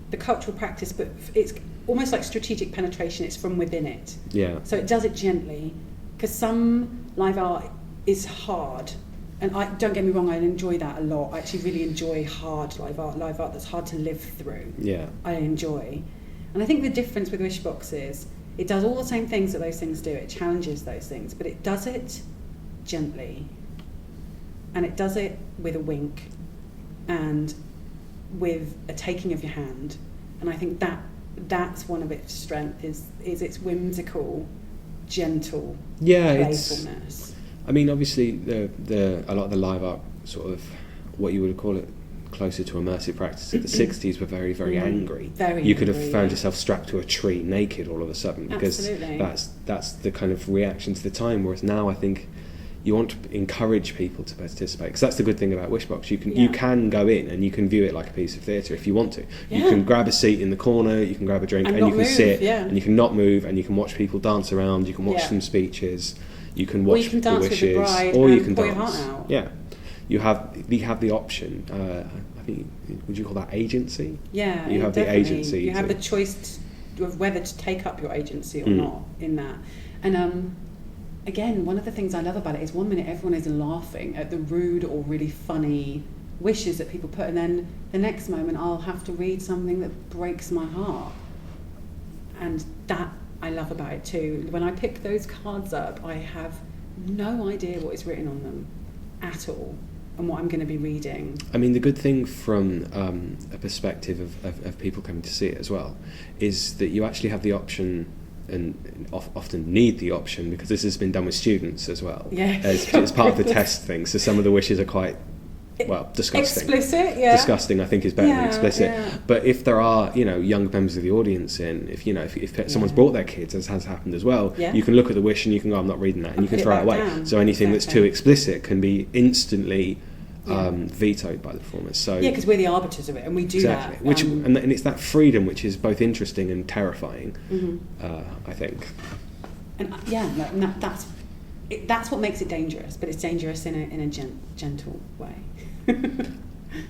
the cultural practice, but it's almost like strategic penetration. It's from within it. Yeah. So it does it gently, because some live art is hard. And don't get me wrong, I enjoy that a lot. I actually really enjoy hard live art that's hard to live through. Yeah. I enjoy. And I think the difference with Wishbox is it does all the same things that those things do. It challenges those things, but it does it gently. And it does it with a wink and with a taking of your hand. And I think that's one of its strength is its whimsical, gentle playfulness. I mean, obviously, a lot of the live art sort of what you would call it closer to immersive practice of the 60s were very, very angry. You could have found yourself strapped to a tree naked all of a sudden because that's the kind of reaction to the time. Whereas now, I think you want to encourage people to participate because that's the good thing about Wishbox. You can go in and you can view it like a piece of theatre if you want to. You can grab a seat in the corner, you can grab a drink, and you can sit, and you can not move, and you can watch people dance around. You can watch some speeches. You can watch the wishes, with the bride or you can pour dance. Your heart out. Yeah, you have the option. I think, would you call that agency? Yeah, you have definitely. the agency. You have the choice of whether to take up your agency or not in that. And again, one of the things I love about it is 1 minute everyone is laughing at the rude or really funny wishes that people put, and then the next moment I'll have to read something that breaks my heart. And that I love about it too. When I pick those cards up, I have no idea what is written on them at all and what I'm going to be reading. I mean, the good thing from a perspective of people coming to see it as well is that you actually have the option, and often need the option, because this has been done with students as well, as part of the test thing. So some of the wishes are quite disgusting. Explicit, Disgusting, I think, is better than explicit. Yeah. But if there are, young members of the audience in, if someone's brought their kids, as has happened as well, you can look at the wish and you can go, I'm not reading that, and you can throw it away. Down. So anything that's too explicit can be instantly vetoed by the performers. So because we're the arbiters of it, and we do that. Which and it's that freedom which is both interesting and terrifying. I think. And that's what makes it dangerous, but it's dangerous in a gentle way.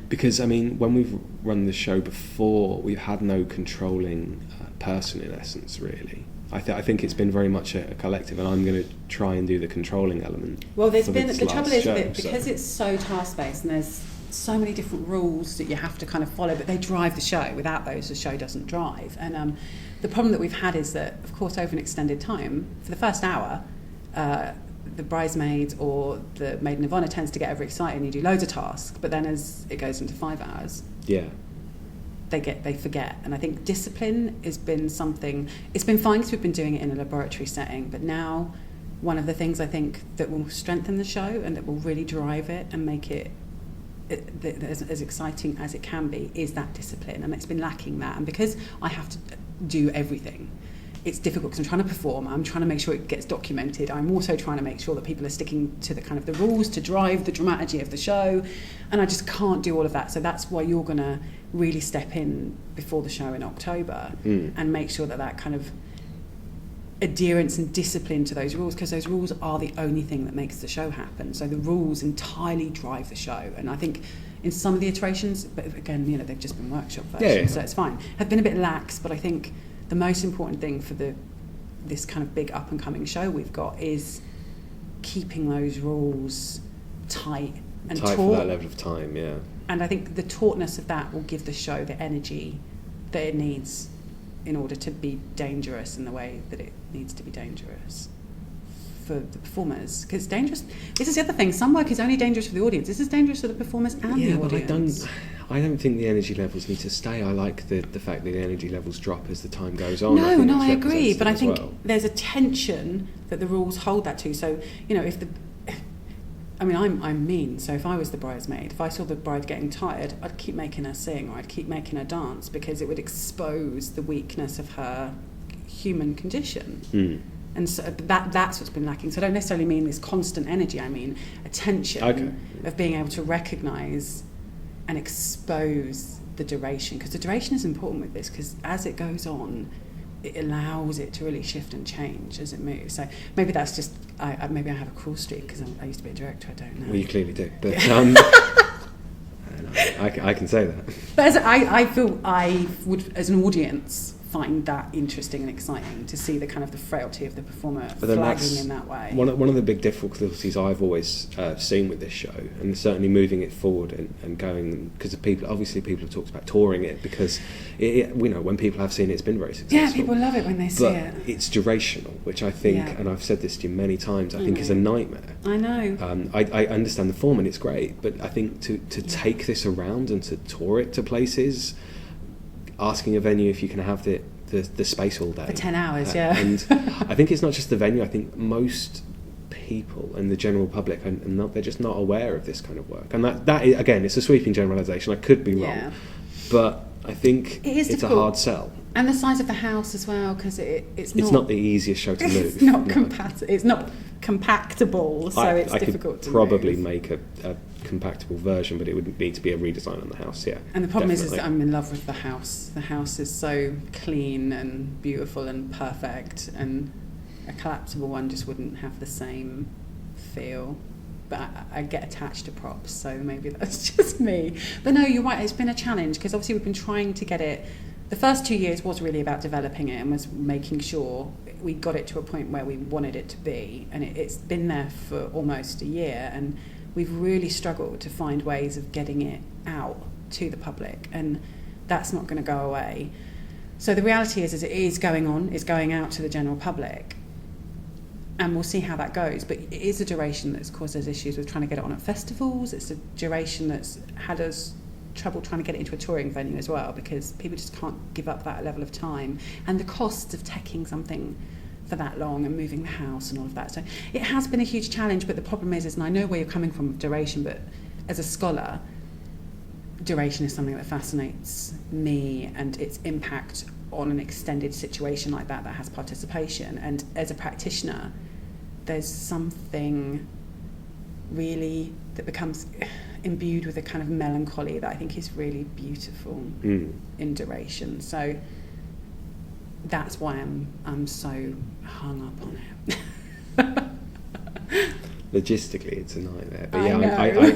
Because, I mean, when we've run the show before, we've had no controlling person, in essence, really. I think it's been very much a collective, and I'm going to try and do the controlling element. Well, the trouble is with it, because it's so task-based and there's so many different rules that you have to kind of follow, but they drive the show. Without those, the show doesn't drive. And the problem that we've had is that, of course, over an extended time, for the first hour, the bridesmaids or the maiden of honour tends to get overexcited and you do loads of tasks, but then as it goes into 5 hours, they forget. And I think discipline has been something, it's been fine because we've been doing it in a laboratory setting, but now one of the things I think that will strengthen the show and that will really drive it and make it as exciting as it can be is that discipline, and it's been lacking that. And because I have to do everything, it's difficult because I'm trying to perform, I'm trying to make sure it gets documented, I'm also trying to make sure that people are sticking to the kind of the rules to drive the dramaturgy of the show, and I just can't do all of that. So that's why you're going to really step in before the show in October and make sure that kind of adherence and discipline to those rules, because those rules are the only thing that makes the show happen. So the rules entirely drive the show, and I think in some of the iterations, but again, they've just been workshop versions, so it's fine, have been a bit lax, but I think the most important thing for this kind of big up-and-coming show we've got is keeping those rules tight and taut. For that level of time, yeah. And I think the tautness of that will give the show the energy that it needs in order to be dangerous in the way that it needs to be dangerous for the performers. Because it's dangerous. This is the other thing. Some work is only dangerous for the audience. This is dangerous for the performers and the audience. But I don't think the energy levels need to stay. I like the fact that the energy levels drop as the time goes on. I agree. But I think there's a tension that the rules hold that to. So, I'm mean. So if I was the bridesmaid, if I saw the bride getting tired, I'd keep making her sing or I'd keep making her dance, because it would expose the weakness of her human condition. And so that's what's been lacking. So I don't necessarily mean this constant energy. I mean a tension of being able to recognise and expose the duration, because the duration is important with this, because as it goes on, it allows it to really shift and change as it moves. So maybe that's just, maybe I have a cruel streak because I used to be a director, I don't know. Well, you clearly do. But I can say that. But I feel I would, as an audience, find that interesting and exciting to see the kind of the frailty of the performer But then flagging in that way. One of the big difficulties I've always seen with this show, and certainly moving it forward and going, because people have talked about touring it, because when people have seen it, it's been very successful. Yeah, people love it when they see it. But it's durational, which I think, and I've said this to you many times, I think is a nightmare. I know. I understand the form and it's great, but I think to take this around and to tour it to places, asking a venue if you can have the space all day for 10 hours, yeah. And I think it's not just the venue. I think most people and the general public they're just not aware of this kind of work. And that is, again, it's a sweeping generalisation. I could be wrong, but I think it's a hard sell. And the size of the house as well, because it's not the easiest show to move. It's not it's not compactable, so it's difficult to move. I could probably make a compactable version, but it would need to be a redesign on the house, yeah. And the problem is that I'm in love with the house. The house is so clean and beautiful and perfect, and a collapsible one just wouldn't have the same feel. But I get attached to props, so maybe that's just me. But no, you're right, it's been a challenge, because obviously we've been trying to get it. The first 2 years was really about developing it and was making sure we got it to a point where we wanted it to be, and it's been there for almost a year, and we've really struggled to find ways of getting it out to the public, and that's not going to go away. So the reality is it is going on, it's going out to the general public, and we'll see how that goes. But it is a duration that's caused us issues with trying to get it on at festivals. It's a duration that's had us trouble trying to get it into a touring venue as well, because people just can't give up that level of time, and the costs of taking something for that long and moving the house and all of that. So it has been a huge challenge, but the problem is and I know where you're coming from with duration, but as a scholar, duration is something that fascinates me, and its impact on an extended situation like that has participation. And as a practitioner, there's something really that becomes imbued with a kind of melancholy that I think is really beautiful in duration. So that's why I'm so hung up on it. Logistically, it's a nightmare. But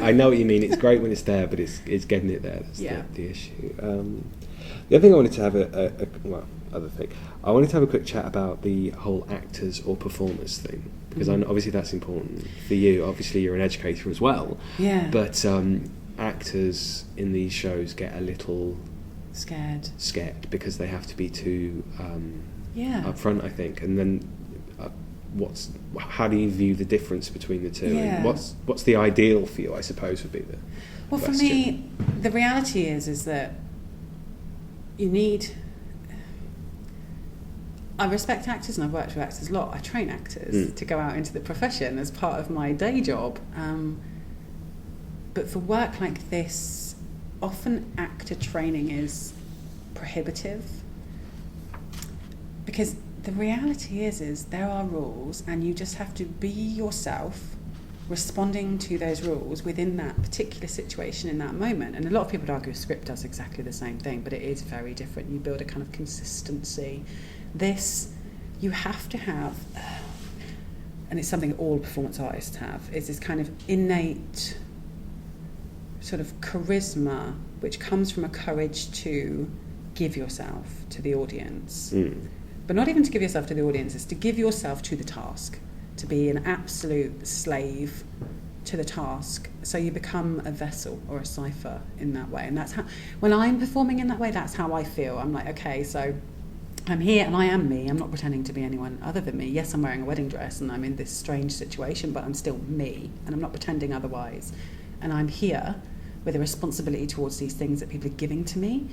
I know what you mean. It's great when it's there, but it's getting it there that's the issue. The other thing I wanted to have I wanted to have a quick chat about the whole actors or performers thing, because obviously that's important for you. Obviously, you're an educator as well. Yeah. But actors in these shows get a little scared because they have to be too upfront, I think. And then how do you view the difference between the two? And what's the ideal for you, I suppose, would be the question. For me, the reality is that you need... I respect actors, and I've worked with actors a lot. I train actors to go out into the profession as part of my day job. But for work like this, often actor training is prohibitive, because the reality is there are rules, and you just have to be yourself, responding to those rules within that particular situation in that moment. And a lot of people would argue a script does exactly the same thing, but it is very different. You build a kind of consistency. This, you have to have, and it's something all performance artists have, is this kind of innate sort of charisma, which comes from a courage to give yourself to the audience. But not even to give yourself to the audience, it's to give yourself to the task, to be an absolute slave to the task. So you become a vessel or a cipher in that way. And that's how, when I'm performing in that way, that's how I feel. I'm like, okay, so I'm here and I am me. I'm not pretending to be anyone other than me. Yes, I'm wearing a wedding dress and I'm in this strange situation, but I'm still me, and I'm not pretending otherwise. And I'm here with a responsibility towards these things that people are giving to me.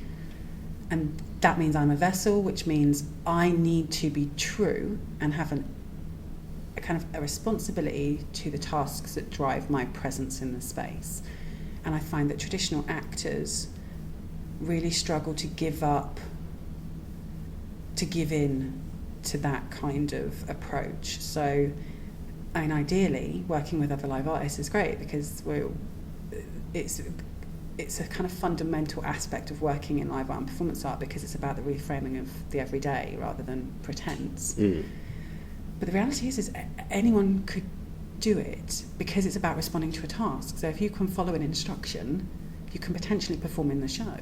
And that means I'm a vessel, which means I need to be true and have a kind of a responsibility to the tasks that drive my presence in the space. And I find that traditional actors really struggle to give in to that kind of approach. So, I mean, ideally, working with other live artists is great, because it's a kind of fundamental aspect of working in live art and performance art, because it's about the reframing of the everyday rather than pretense. But the reality is anyone could do it, because it's about responding to a task. So if you can follow an instruction, you can potentially perform in the show.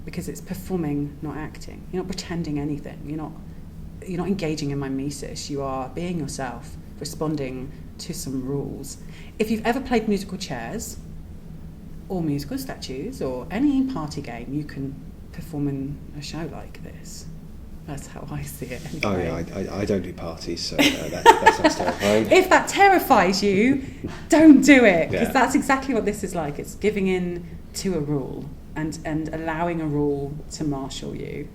because it's performing, not acting. You're not pretending anything. You're not engaging in mimesis. You are being yourself, responding to some rules. If you've ever played musical chairs or musical statues or any party game, you can perform in a show like this. That's how I see it. Anyway. Oh yeah, I don't do parties, so that sounds terrifying. If that terrifies you, don't do it, because Yeah. that's exactly what this is like. It's giving in to a rule and allowing a rule to marshal you.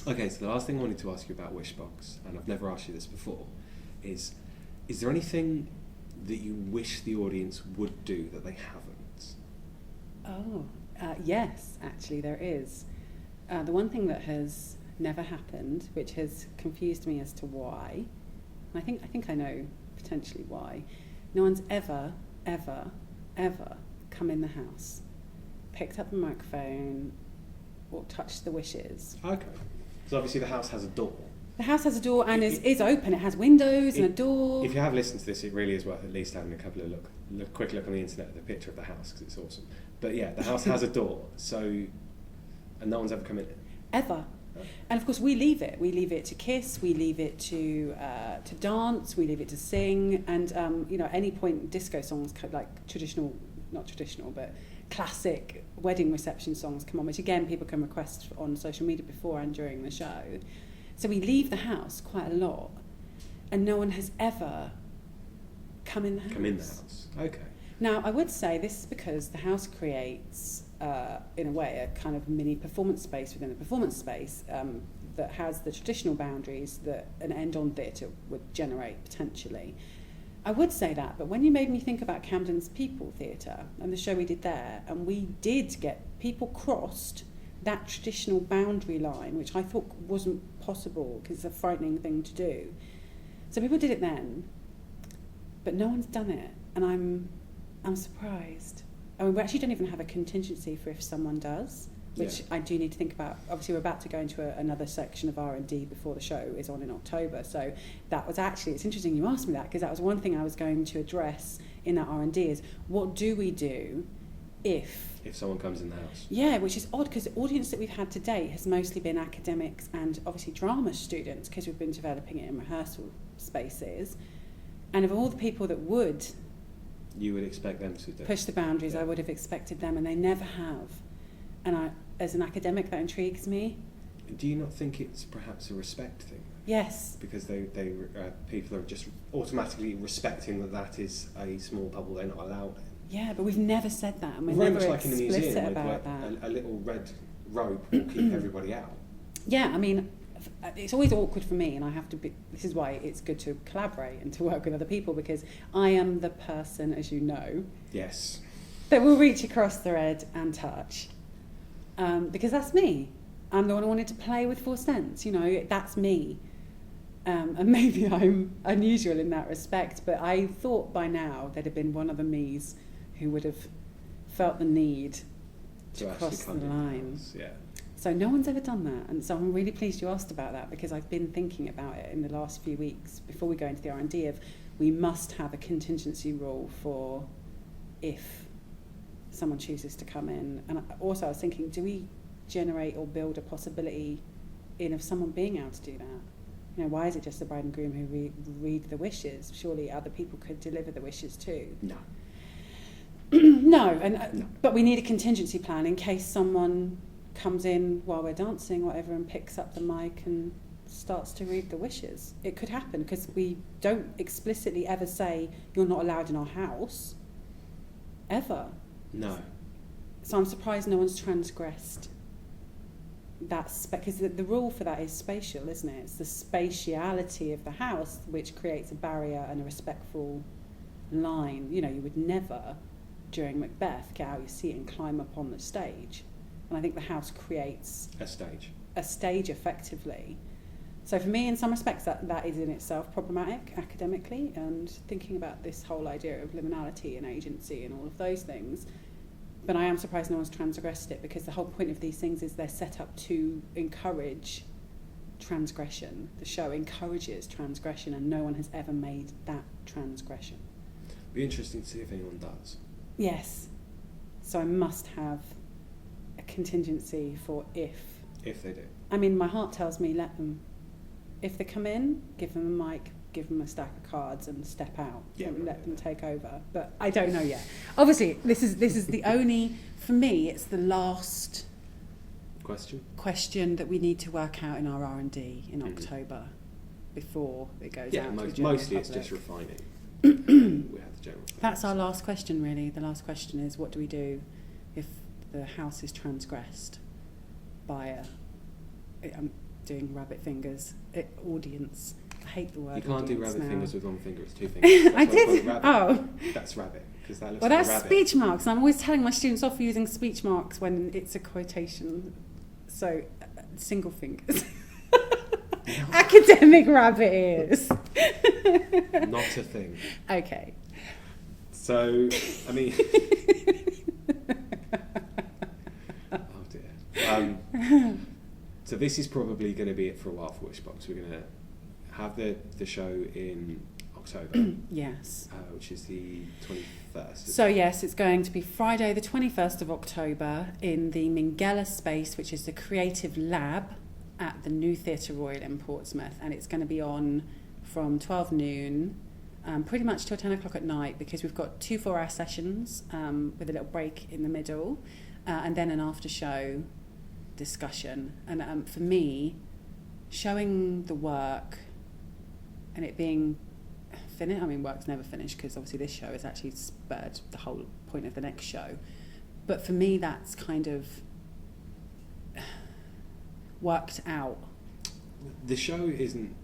Okay, so the last thing I wanted to ask you about Wishbox, and I've never asked you this before, is there anything that you wish the audience would do that they haven't? Yes, actually there is. The one thing that has never happened, which has confused me as to why, and I think I know potentially why, no one's ever come in the house, picked up the microphone, or touched the wishes. Okay. So obviously the house has a door. The house has a door and is open. It has windows and a door. If you have listened to this, it really is worth at least having a couple of quick look on the internet at the picture of the house, because it's awesome. But yeah, the house has a door, and no one's ever come in it. Ever. And of course we leave it. We leave it to kiss, we leave it to dance, we leave it to sing, and at any point disco songs, like not traditional, but classic wedding reception songs come on, which again people can request on social media before and during the show. So we leave the house quite a lot, and no one has ever come in the house. Come in the house. Okay. Now, I would say this is because the house creates, in a way, a kind of mini performance space within the performance space that has the traditional boundaries that an end-on theatre would generate, potentially. I would say that, but when you made me think about Camden's People Theatre and the show we did there, and we did get people crossed that traditional boundary line, which I thought wasn't possible because it's a frightening thing to do. So people did it then, but no one's done it, and I'm surprised. I mean, we actually don't even have a contingency for if someone does, which I do need to think about. Obviously, we're about to go into another section of R&D before the show is on in October. So that was actually, it's interesting you asked me that, because that was one thing I was going to address in that R&D is what do we do if someone comes in the house? Yeah, which is odd because the audience that we've had to date has mostly been academics and obviously drama students, because we've been developing it in rehearsal spaces. And of all the people that would... You would expect them to do. Push the boundaries, I would have expected them, and they never have. And as an academic, that intrigues me. Do you not think it's perhaps a respect thing? Yes. Because people are just automatically respecting that is a small bubble they're not allowed in. Yeah, but we've never said that, and we're very never much like in the explicit museum, about that. A little red rope will keep everybody out. Yeah, I mean, it's always awkward for me, and I have to be. This is why it's good to collaborate and to work with other people, because I am the person, as you know, Yes. that will reach across the red and touch, because that's me. I'm the one who wanted to play with 4 cents. That's me. And maybe I'm unusual in that respect, but I thought by now there'd have been one of the me's who would have felt the need to cross the line. Yeah. So no one's ever done that, and so I'm really pleased you asked about that, because I've been thinking about it in the last few weeks before we go into the R&D of we must have a contingency rule for if someone chooses to come in. And also I was thinking, do we generate or build a possibility of someone being able to do that? Why is it just the bride and groom who read the wishes? Surely other people could deliver the wishes too. No. No, No. But we need a contingency plan in case someone comes in while we're dancing or whatever and picks up the mic and starts to read the wishes. It could happen because we don't explicitly ever say you're not allowed in our house, ever. No. So I'm surprised no one's transgressed that, because the rule for that is spatial, isn't it? It's the spatiality of the house which creates a barrier and a respectful line. You would never, during Macbeth, get out your seat and climb up on the stage. And I think the house creates a stage effectively. So for me, in some respects, that is in itself problematic academically, and thinking about this whole idea of liminality and agency and all of those things. But I am surprised no one's transgressed it, because the whole point of these things is they're set up to encourage transgression. The show encourages transgression, and no one has ever made that transgression. Be interesting to see if anyone does. Yes. So I must have a contingency for if. If they do. I mean, my heart tells me let them. If they come in, give them a mic, give them a stack of cards and step out and let them take over. But I don't know yet. Obviously, this is the only, for me, it's the last question that we need to work out in our R&D in October before it goes out to the general mostly public. It's just refining. We have the general. That's our last question, really. The last question is, what do we do if the house is transgressed by I'm doing rabbit fingers, audience. I hate the word. You can't do rabbit now. fingers with one finger, it's two fingers. I did. Oh. That's rabbit. Because that looks well, like that's a rabbit. speech marks. And I'm always telling my students off using speech marks when it's a quotation. So, single fingers. Academic rabbit ears. Not a thing. Okay. So, I mean... oh dear. So this is probably going to be it for a while for Wishbox. We're going to have the show in October. Yes. Which is the 21st. So yes, it's going to be Friday the 21st of October in the Minghella space, which is the Creative Lab at the New Theatre Royal in Portsmouth. And it's going to be on from 12 noon, pretty much till 10 o'clock at night, because we've got 2 4-hour sessions with a little break in the middle, and then an after show discussion. And for me, showing the work and it being finished, I mean, work's never finished because obviously this show has actually spurred the whole point of the next show, but for me that's kind of worked out. The show isn't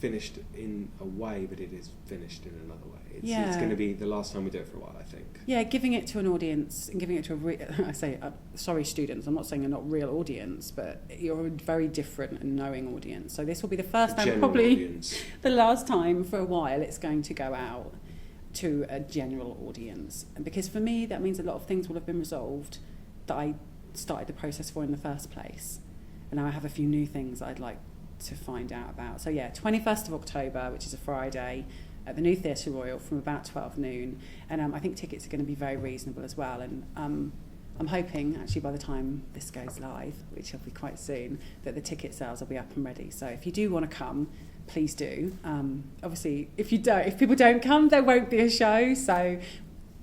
finished in a way, but it is finished in another way. It's going to be the last time we do it for a while, I think. Yeah, giving it to an audience and giving it to sorry students, I'm not saying you're not real audience, but you're a very different and knowing audience. So this will be the first time, probably audience. The last time for a while it's going to go out to a general audience. And because for me that means a lot of things will have been resolved that I started the process for in the first place. And now I have a few new things I'd like to find out about. So yeah, 21st of October, which is a Friday, at the New Theatre Royal from about 12 noon. And I think tickets are going to be very reasonable as well. And I'm hoping, actually, by the time this goes live, which will be quite soon, that the ticket sales will be up and ready. So if you do want to come, please do. Obviously, if people don't come, there won't be a show. So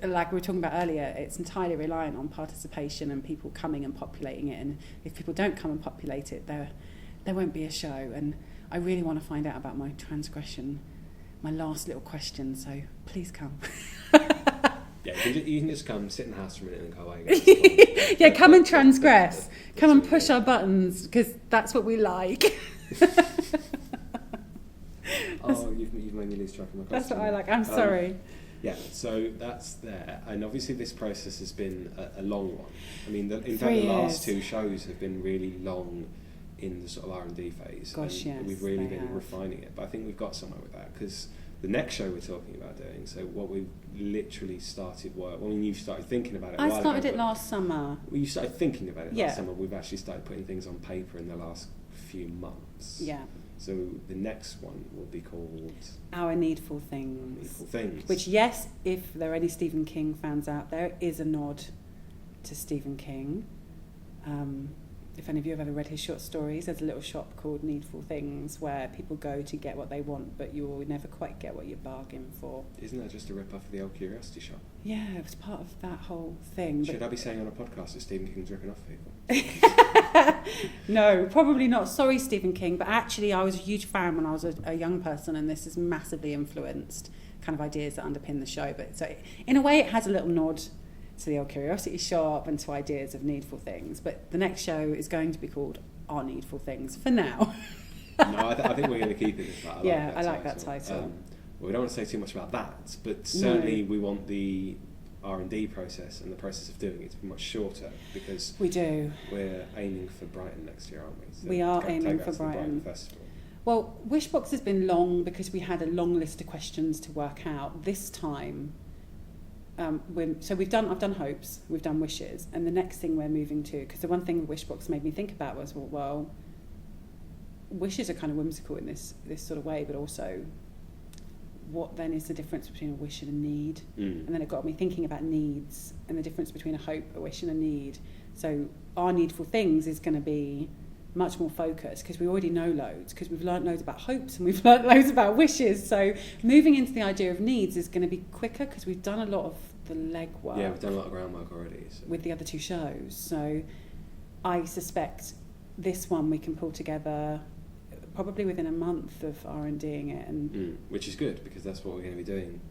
like we were talking about earlier, it's entirely reliant on participation and people coming and populating it. And if people don't come and populate it, there won't be a show. And I really want to find out about my transgression, my last little question, so please come. Yeah, you can just come, sit in the house for a minute and go away. Yeah, come and transgress. Come and push our buttons, because that's what we like. Oh, you've made me lose track of my question. That's what I like. I'm sorry. Yeah, so that's there. And obviously this process has been a long one. I mean, in fact, the last 2 shows have been really long in the sort of R&D phase. Gosh, and yes, we've really been refining it. But I think we've got somewhere with that, because the next show we're talking about doing, so what we've literally started work, well, you started thinking about it. I started it last summer. Well, you started thinking about it last summer. We've actually started putting things on paper in the last few months. Yeah. So the next one will be called Our Needful Things. Needful Things. Which, yes, if there are any Stephen King fans out there, is a nod to Stephen King. If any of you have ever read his short stories, there's a little shop called Needful Things where people go to get what they want, but you will never quite get what you bargain for. Isn't that just a rip-off of the old Curiosity Shop? Yeah, it was part of that whole thing. Should I be saying on a podcast that Stephen King's ripping off people? No, probably not. Sorry, Stephen King, but actually I was a huge fan when I was a young person, and this has massively influenced kind of ideas that underpin the show. But so in a way it has a little nod to the old Curiosity Shop and to ideas of needful things. But the next show is going to be called Our Needful Things for now. No, I think we're going to keep it as that. I like that title. Well, we don't want to say too much about that, but certainly we want the R&D process and the process of doing it to be much shorter, because we're aiming for Brighton next year, aren't we? So we are aiming for Brighton Festival. Well, Wishbox has been long because we had a long list of questions to work out. This time, I've done hopes, we've done wishes, and the next thing we're moving to, because the one thing Wishbox made me think about was, well, wishes are kind of whimsical in this sort of way, but also what then is the difference between a wish and a need? And then it got me thinking about needs and the difference between a hope, a wish and a need. So our Needful Things is going to be much more focused because we already know loads, because we've learnt loads about hopes and we've learnt loads about wishes. So moving into the idea of needs is going to be quicker because we've done a lot of the legwork. Yeah, we've done a lot of groundwork already. So. With the other two shows. So I suspect this one we can pull together probably within a month of R&Ding it. And which is good, because that's what we're going to be doing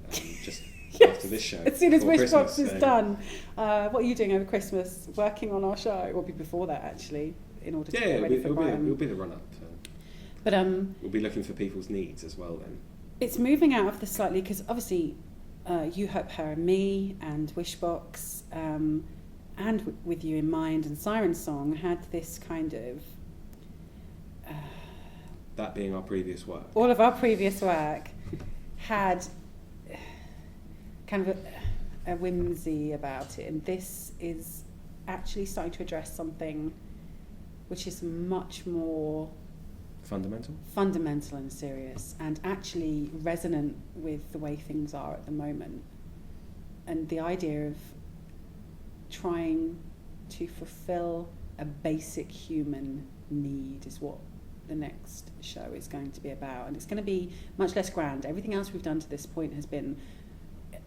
just yes, after this show. As soon as Wishbox is done. What are you doing over Christmas? Working on our show? It will be before that, actually, in order to get ready for Brian. It'll be the run-up. But we'll be looking for people's needs as well then. It's moving out of the slightly, because obviously You Hope Her and Me and Wishbox and With You in Mind and Siren Song had this kind of... that being our previous work. All of our previous work had kind of a whimsy about it, and this is actually starting to address something which is much more fundamental and serious, and actually resonant with the way things are at the moment. And the idea of trying to fulfill a basic human need is what the next show is going to be about. And it's going to be much less grand. Everything else we've done to this point has been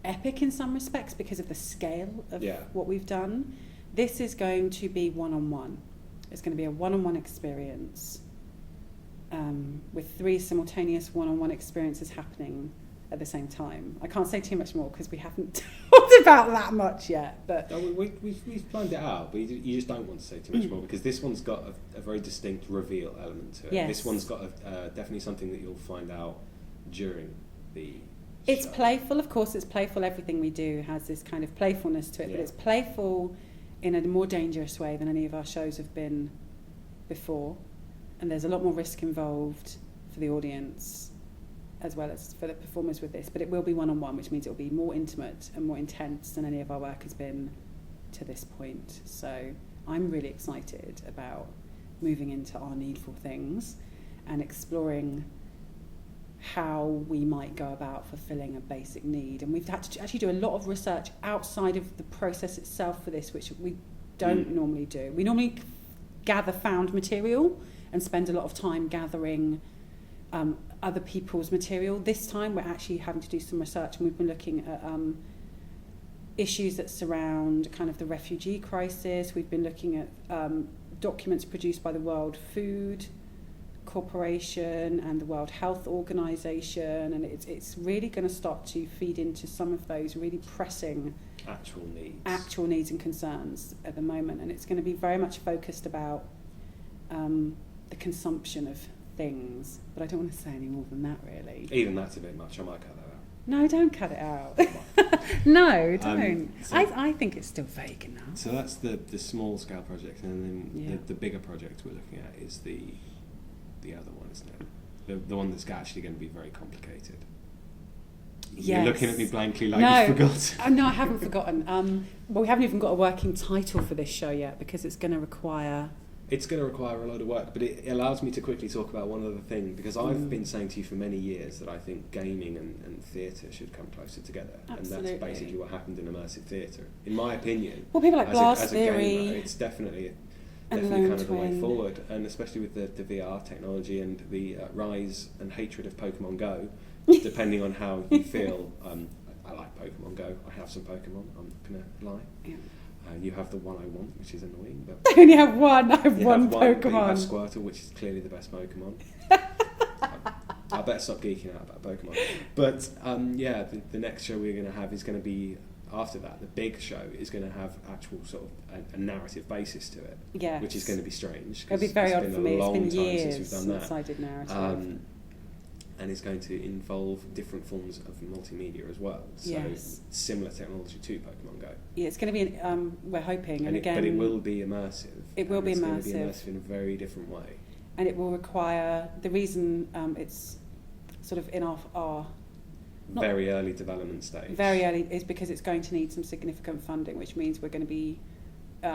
epic in some respects because of the scale of what we've done. This is going to be one-on-one. It's going to be a one-on-one experience with 3 simultaneous one-on-one experiences happening at the same time. I can't say too much more because we haven't talked about that much yet. But no, we've planned it out, but you just don't want to say too much more, because this one's got a very distinct reveal element to it. Yes. This one's got definitely something that you'll find out during the It's show. playful, of course. It's playful. Everything we do has this kind of playfulness to it, but it's playful in a more dangerous way than any of our shows have been before. And there's a lot more risk involved for the audience as well as for the performers with this. But it will be one-on-one, which means it will be more intimate and more intense than any of our work has been to this point. So I'm really excited about moving into our Needful Things and exploring how we might go about fulfilling a basic need. And we've had to actually do a lot of research outside of the process itself for this, which we don't normally do. We normally gather found material and spend a lot of time gathering other people's material. This time we're actually having to do some research, and we've been looking at issues that surround kind of the refugee crisis. We've been looking at documents produced by the World Food Corporation and the World Health Organization, and it's really going to start to feed into some of those really pressing actual needs and concerns at the moment. And it's going to be very much focused about the consumption of things, but I don't want to say any more than that, really. Even that's a bit much. I might cut that out. No, don't cut it out. No, don't. I think it's still vague enough. So that's the small scale project, and then the bigger project we're looking at is the other one, isn't it? The one that's actually going to be very complicated. Yes. You're looking at me blankly like you forgot. No, I haven't forgotten. Well, we haven't even got a working title for this show yet, because it's going to require... It's going to require a lot of work, but it allows me to quickly talk about one other thing, because I've been saying to you for many years that I think gaming and theatre should come closer together. Absolutely. And that's basically what happened in immersive theatre, in my opinion. Well, people like Blast as a Theory... gamer, it's definitely kind of the way forward, and especially with the VR technology and the rise and hatred of Pokemon Go, depending on how you feel. I like Pokemon Go. I have some Pokemon, I'm not going to lie. Yeah. You have the one I want, which is annoying. But I only have one. I have one Pokemon. You have Squirtle, which is clearly the best Pokemon. I better stop geeking out about Pokemon. But the next show we're going to have is going to be, after that, the big show is going to have actual sort of a narrative basis to it. Yes. Which is going to be strange. It'll be very odd for me. It's been years since we've done that. I did narrative. And it's going to involve different forms of multimedia as well. So similar technology to Pokemon Go. Yeah, it's going to be, we're hoping, but it will be immersive. It will be immersive. It's going to be immersive in a very different way. And it will require, the reason it's sort of in our very early development stage. Very early, is because it's going to need some significant funding, which means we're going to be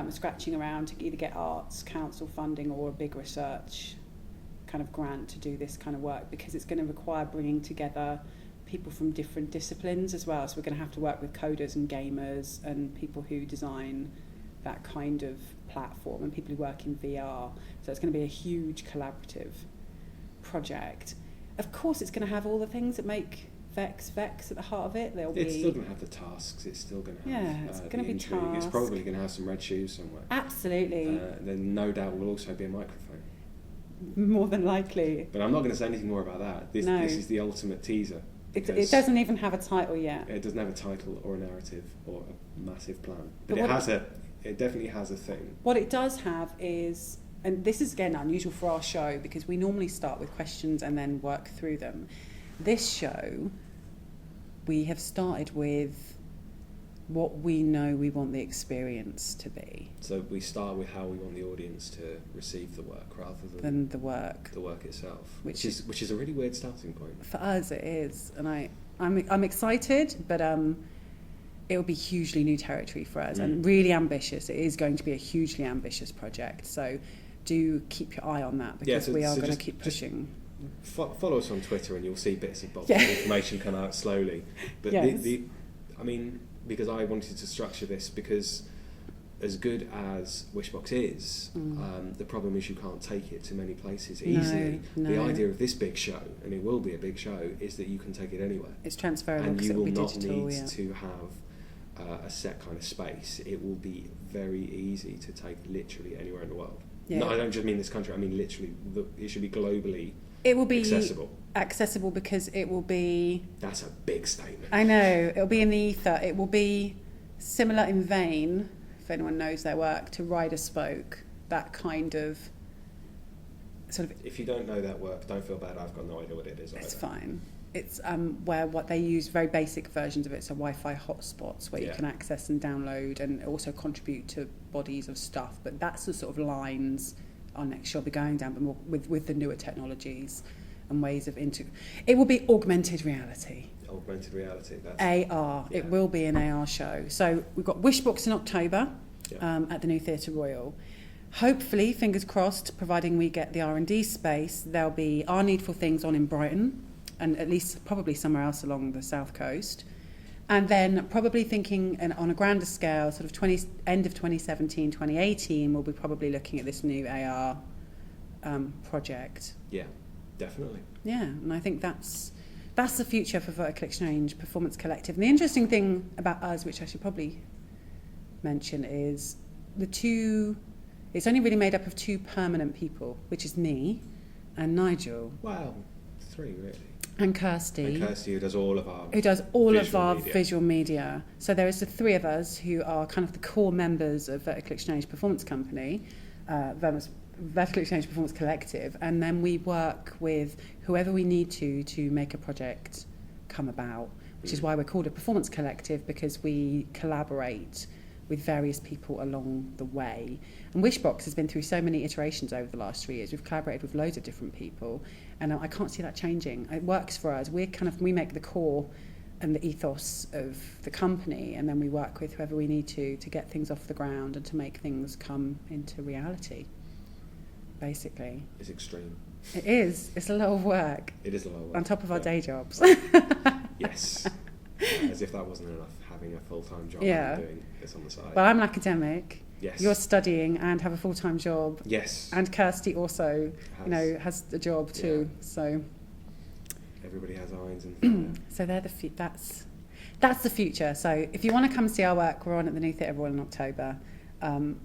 scratching around to either get Arts Council funding or a big research kind of grant to do this kind of work, because it's going to require bringing together people from different disciplines as well. So we're going to have to work with coders and gamers and people who design that kind of platform and people who work in VR. So it's going to be a huge collaborative project. Of course, it's going to have all the things that make Vex at the heart of it. It's still going to have the tasks. It's still going to have it's going to be intrigue. tasks. It's probably going to have some red shoes somewhere. Absolutely. Then no doubt will also be a microphone. More than likely. But I'm not going to say anything more about that. This is the ultimate teaser. It doesn't even have a title yet. It doesn't have a title or a narrative or a massive plan. But it definitely has a thing. What it does have is, and this is again unusual for our show because we normally start with questions and then work through them. This show, we have started with what we know we want the experience to be. So we start with how we want the audience to receive the work rather than the work itself, which is a really weird starting point. For us, it is, and I'm excited, but it will be hugely new territory for us and really ambitious. It is going to be a hugely ambitious project. So do keep your eye on that because we are going to keep pushing. Follow us on Twitter and you'll see bits and bobs of information come out slowly. But because I wanted to structure this because as good as Wishbox is, the problem is you can't take it to many places easily. No. The idea of this big show, and it will be a big show, is that you can take it anywhere. It's transferable and because you it will will be not digital, need to have a set kind of space. It will be very easy to take literally anywhere in the world. Yeah. No, I don't just mean this country, I mean literally, it should be globally accessible because it will be... That's a big statement. I know, it'll be in the ether. It will be similar in vein, if anyone knows their work, to Rider Spoke, that kind of sort of... If you don't know that work, don't feel bad, I've got no idea what it is either. It's fine. It's where what they use very basic versions of it, so Wi-Fi hotspots where you can access and download and also contribute to bodies of stuff. But that's the sort of lines our next show will be going down, but more with the newer technologies and ways of it will be augmented reality. Augmented reality. That's AR. Yeah. It will be an AR show. So we've got Wishbox in October at the new Theatre Royal. Hopefully, fingers crossed, providing we get the R&D space, there'll be Our Needful Things on in Brighton, and at least probably somewhere else along the south coast. And then probably thinking on a grander scale, sort of end of 2017, 2018, we'll be probably looking at this new AR project. Yeah, definitely. Yeah, and I think that's the future for Vertical Exchange Performance Collective. And the interesting thing about us, which I should probably mention, is it's only really made up of two permanent people, which is me and Nigel. Wow, three really. And Kirsty. Who does all of our visual media. So there is the three of us who are kind of the core members of Vertical Exchange Performance Company, Vertical Exchange Performance Collective, and then we work with whoever we need to make a project come about, which is why we're called a Performance Collective, because we collaborate with various people along the way. And Wishbox has been through so many iterations over the last 3 years. We've collaborated with loads of different people, and I can't see that changing. It works for us. We make the core and the ethos of the company, and then we work with whoever we need to get things off the ground and to make things come into reality, basically. It's extreme. It is. It's a lot of work. It is a lot of work. On top of our day jobs. Yes. As if that wasn't enough, having a full-time job and doing this on the side. Well, I'm an academic. Yes. You're studying and have a full-time job. Yes. And Kirsty also, has a job too. Yeah. So everybody has irons and so they're that's the future. So if you want to come see our work, we're on at the New Theatre Royal in October.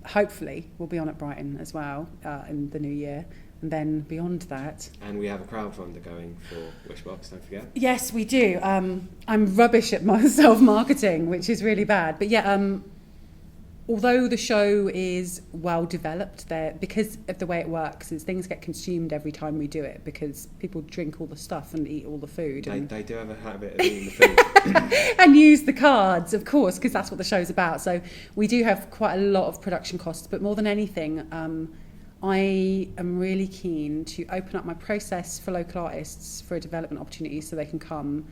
Hopefully, we'll be on at Brighton as well in the new year. And then beyond that... And we have a crowdfunder going for Wishbox, don't forget. Yes, we do. I'm rubbish at my self-marketing, which is really bad. But yeah, although the show is well developed, because of the way it works, is things get consumed every time we do it, because people drink all the stuff and eat all the food. They do have a habit of eating the food. And use the cards, of course, because that's what the show's about. So we do have quite a lot of production costs, but more than anything... I am really keen to open up my process for local artists for a development opportunity so they can come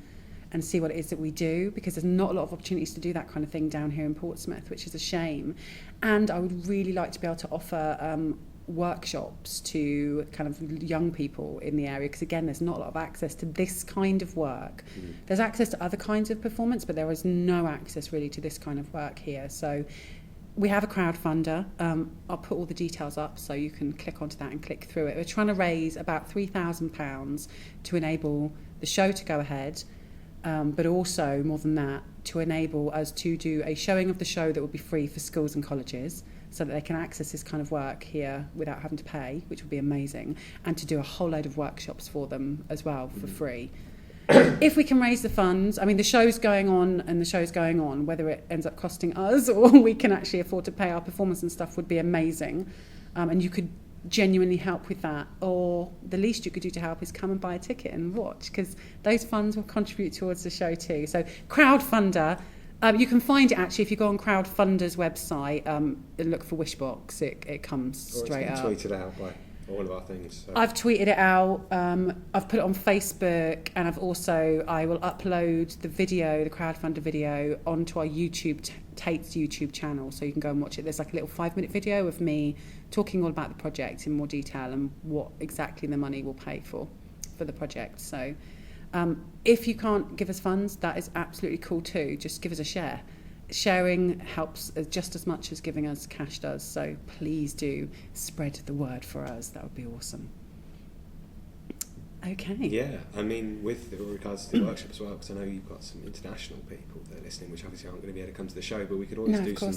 and see what it is that we do, because there's not a lot of opportunities to do that kind of thing down here in Portsmouth, which is a shame. And I would really like to be able to offer workshops to kind of young people in the area, because again, there's not a lot of access to this kind of work. There's access to other kinds of performance, but there is no access really to this kind of work here. So we have a crowdfunder. I'll put all the details up so you can click onto that and click through it. We're trying to raise about £3,000 to enable the show to go ahead, but also, more than that, to enable us to do a showing of the show that will be free for schools and colleges so that they can access this kind of work here without having to pay, which would be amazing, and to do a whole load of workshops for them as well for free. If we can raise the funds, I mean, the show's going on, whether it ends up costing us or we can actually afford to pay our performance and stuff would be amazing. And you could genuinely help with that. Or the least you could do to help is come and buy a ticket and watch, because those funds will contribute towards the show too. So crowdfunder, you can find it actually if you go on Crowdfunder's website and look for Wishbox, it comes straight up. Or it's tweeted out by all of our things. So. I've tweeted it out, I've put it on Facebook, and I will upload the crowdfunder video onto our TAIT's YouTube channel, so you can go and watch it. There's like a little 5-minute video of me talking all about the project in more detail and what exactly the money will pay for the project. So if you can't give us funds, that is absolutely cool too. Just give us a share. Sharing helps just as much as giving us cash does, so please do spread the word for us. That would be awesome. Okay. Yeah, I mean, with regards to the workshop as well, because I know you've got some international people that are listening, which obviously aren't going to be able to come to the show, but we could always do some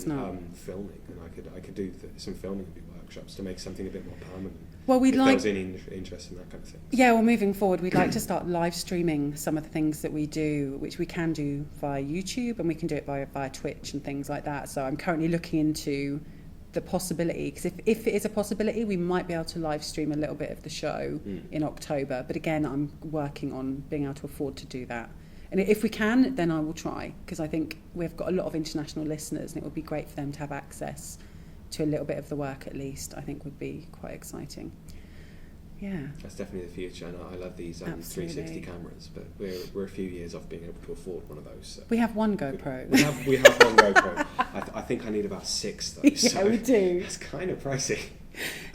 filming, and I could do some filming of your workshops to make something a bit more permanent. Well, if there was any interest in that kind of thing. Yeah, well, moving forward, we'd like to start live streaming some of the things that we do, which we can do via YouTube, and we can do it via Twitch and things like that. So I'm currently looking into the possibility, because if it is a possibility, we might be able to live stream a little bit of the show in October. But again, I'm working on being able to afford to do that. And if we can, then I will try, because I think we've got a lot of international listeners, and it would be great for them to have access to a little bit of the work at least. I think would be quite exciting. Yeah, that's definitely the future. And I love these 360 cameras, but we're a few years off being able to afford one of those. So we have one GoPro. We have one GoPro. I think I need about 6 though. Yeah, so we do. It's kind of pricey.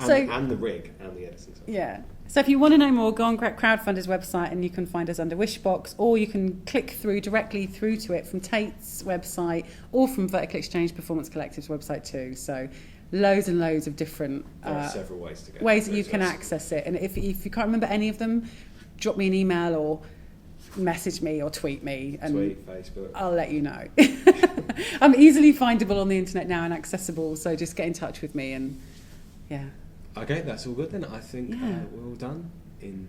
And the rig and the editing. Yeah. So if you want to know more, go on Crowdfunder's website and you can find us under Wishbox, or you can click directly through to it from TAIT's website or from Vertical Exchange Performance Collective's website too. So loads and loads of different there are several ways to get ways that you can access it. And if you can't remember any of them, drop me an email or message me or tweet me, and Facebook. I'll let you know. I'm easily findable on the internet now and accessible, so just get in touch with me. And yeah. Okay, that's all good then. I think we're all done in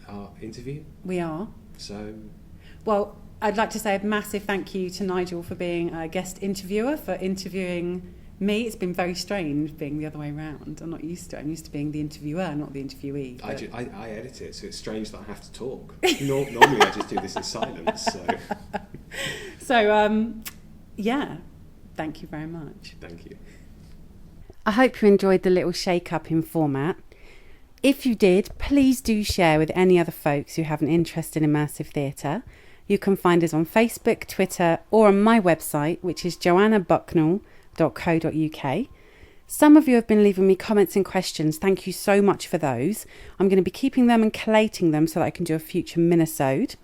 our interview. We are. So, well, I'd like to say a massive thank you to Nigel for being a guest interviewer, for interviewing me. It's been very strange being the other way around. I'm not used to it. I'm used to being the interviewer, not the interviewee. I edit it, so it's strange that I have to talk. Normally I just do this in silence. So, yeah, thank you very much. Thank you. I hope you enjoyed the little shake-up in format. If you did, please do share with any other folks who have an interest in immersive theatre. You can find us on Facebook, Twitter, or on my website, which is joannabucknall.co.uk. Some of you have been leaving me comments and questions. Thank you so much for those. I'm going to be keeping them and collating them so that I can do a future minisode.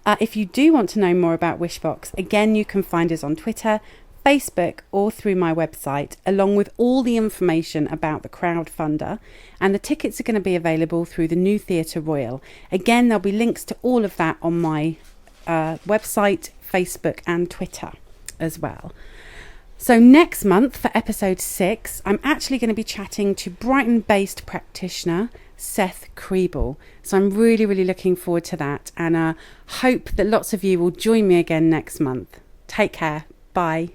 If you do want to know more about Wishbox, again, you can find us on Twitter, Facebook, or through my website, along with all the information about the crowdfunder, and the tickets are going to be available through the New Theatre Royal. Again, there'll be links to all of that on my website, Facebook and Twitter as well. So next month for episode 6, I'm actually going to be chatting to Brighton-based practitioner Seth Kriebel. So I'm really, really looking forward to that, and hope that lots of you will join me again next month. Take care. Bye.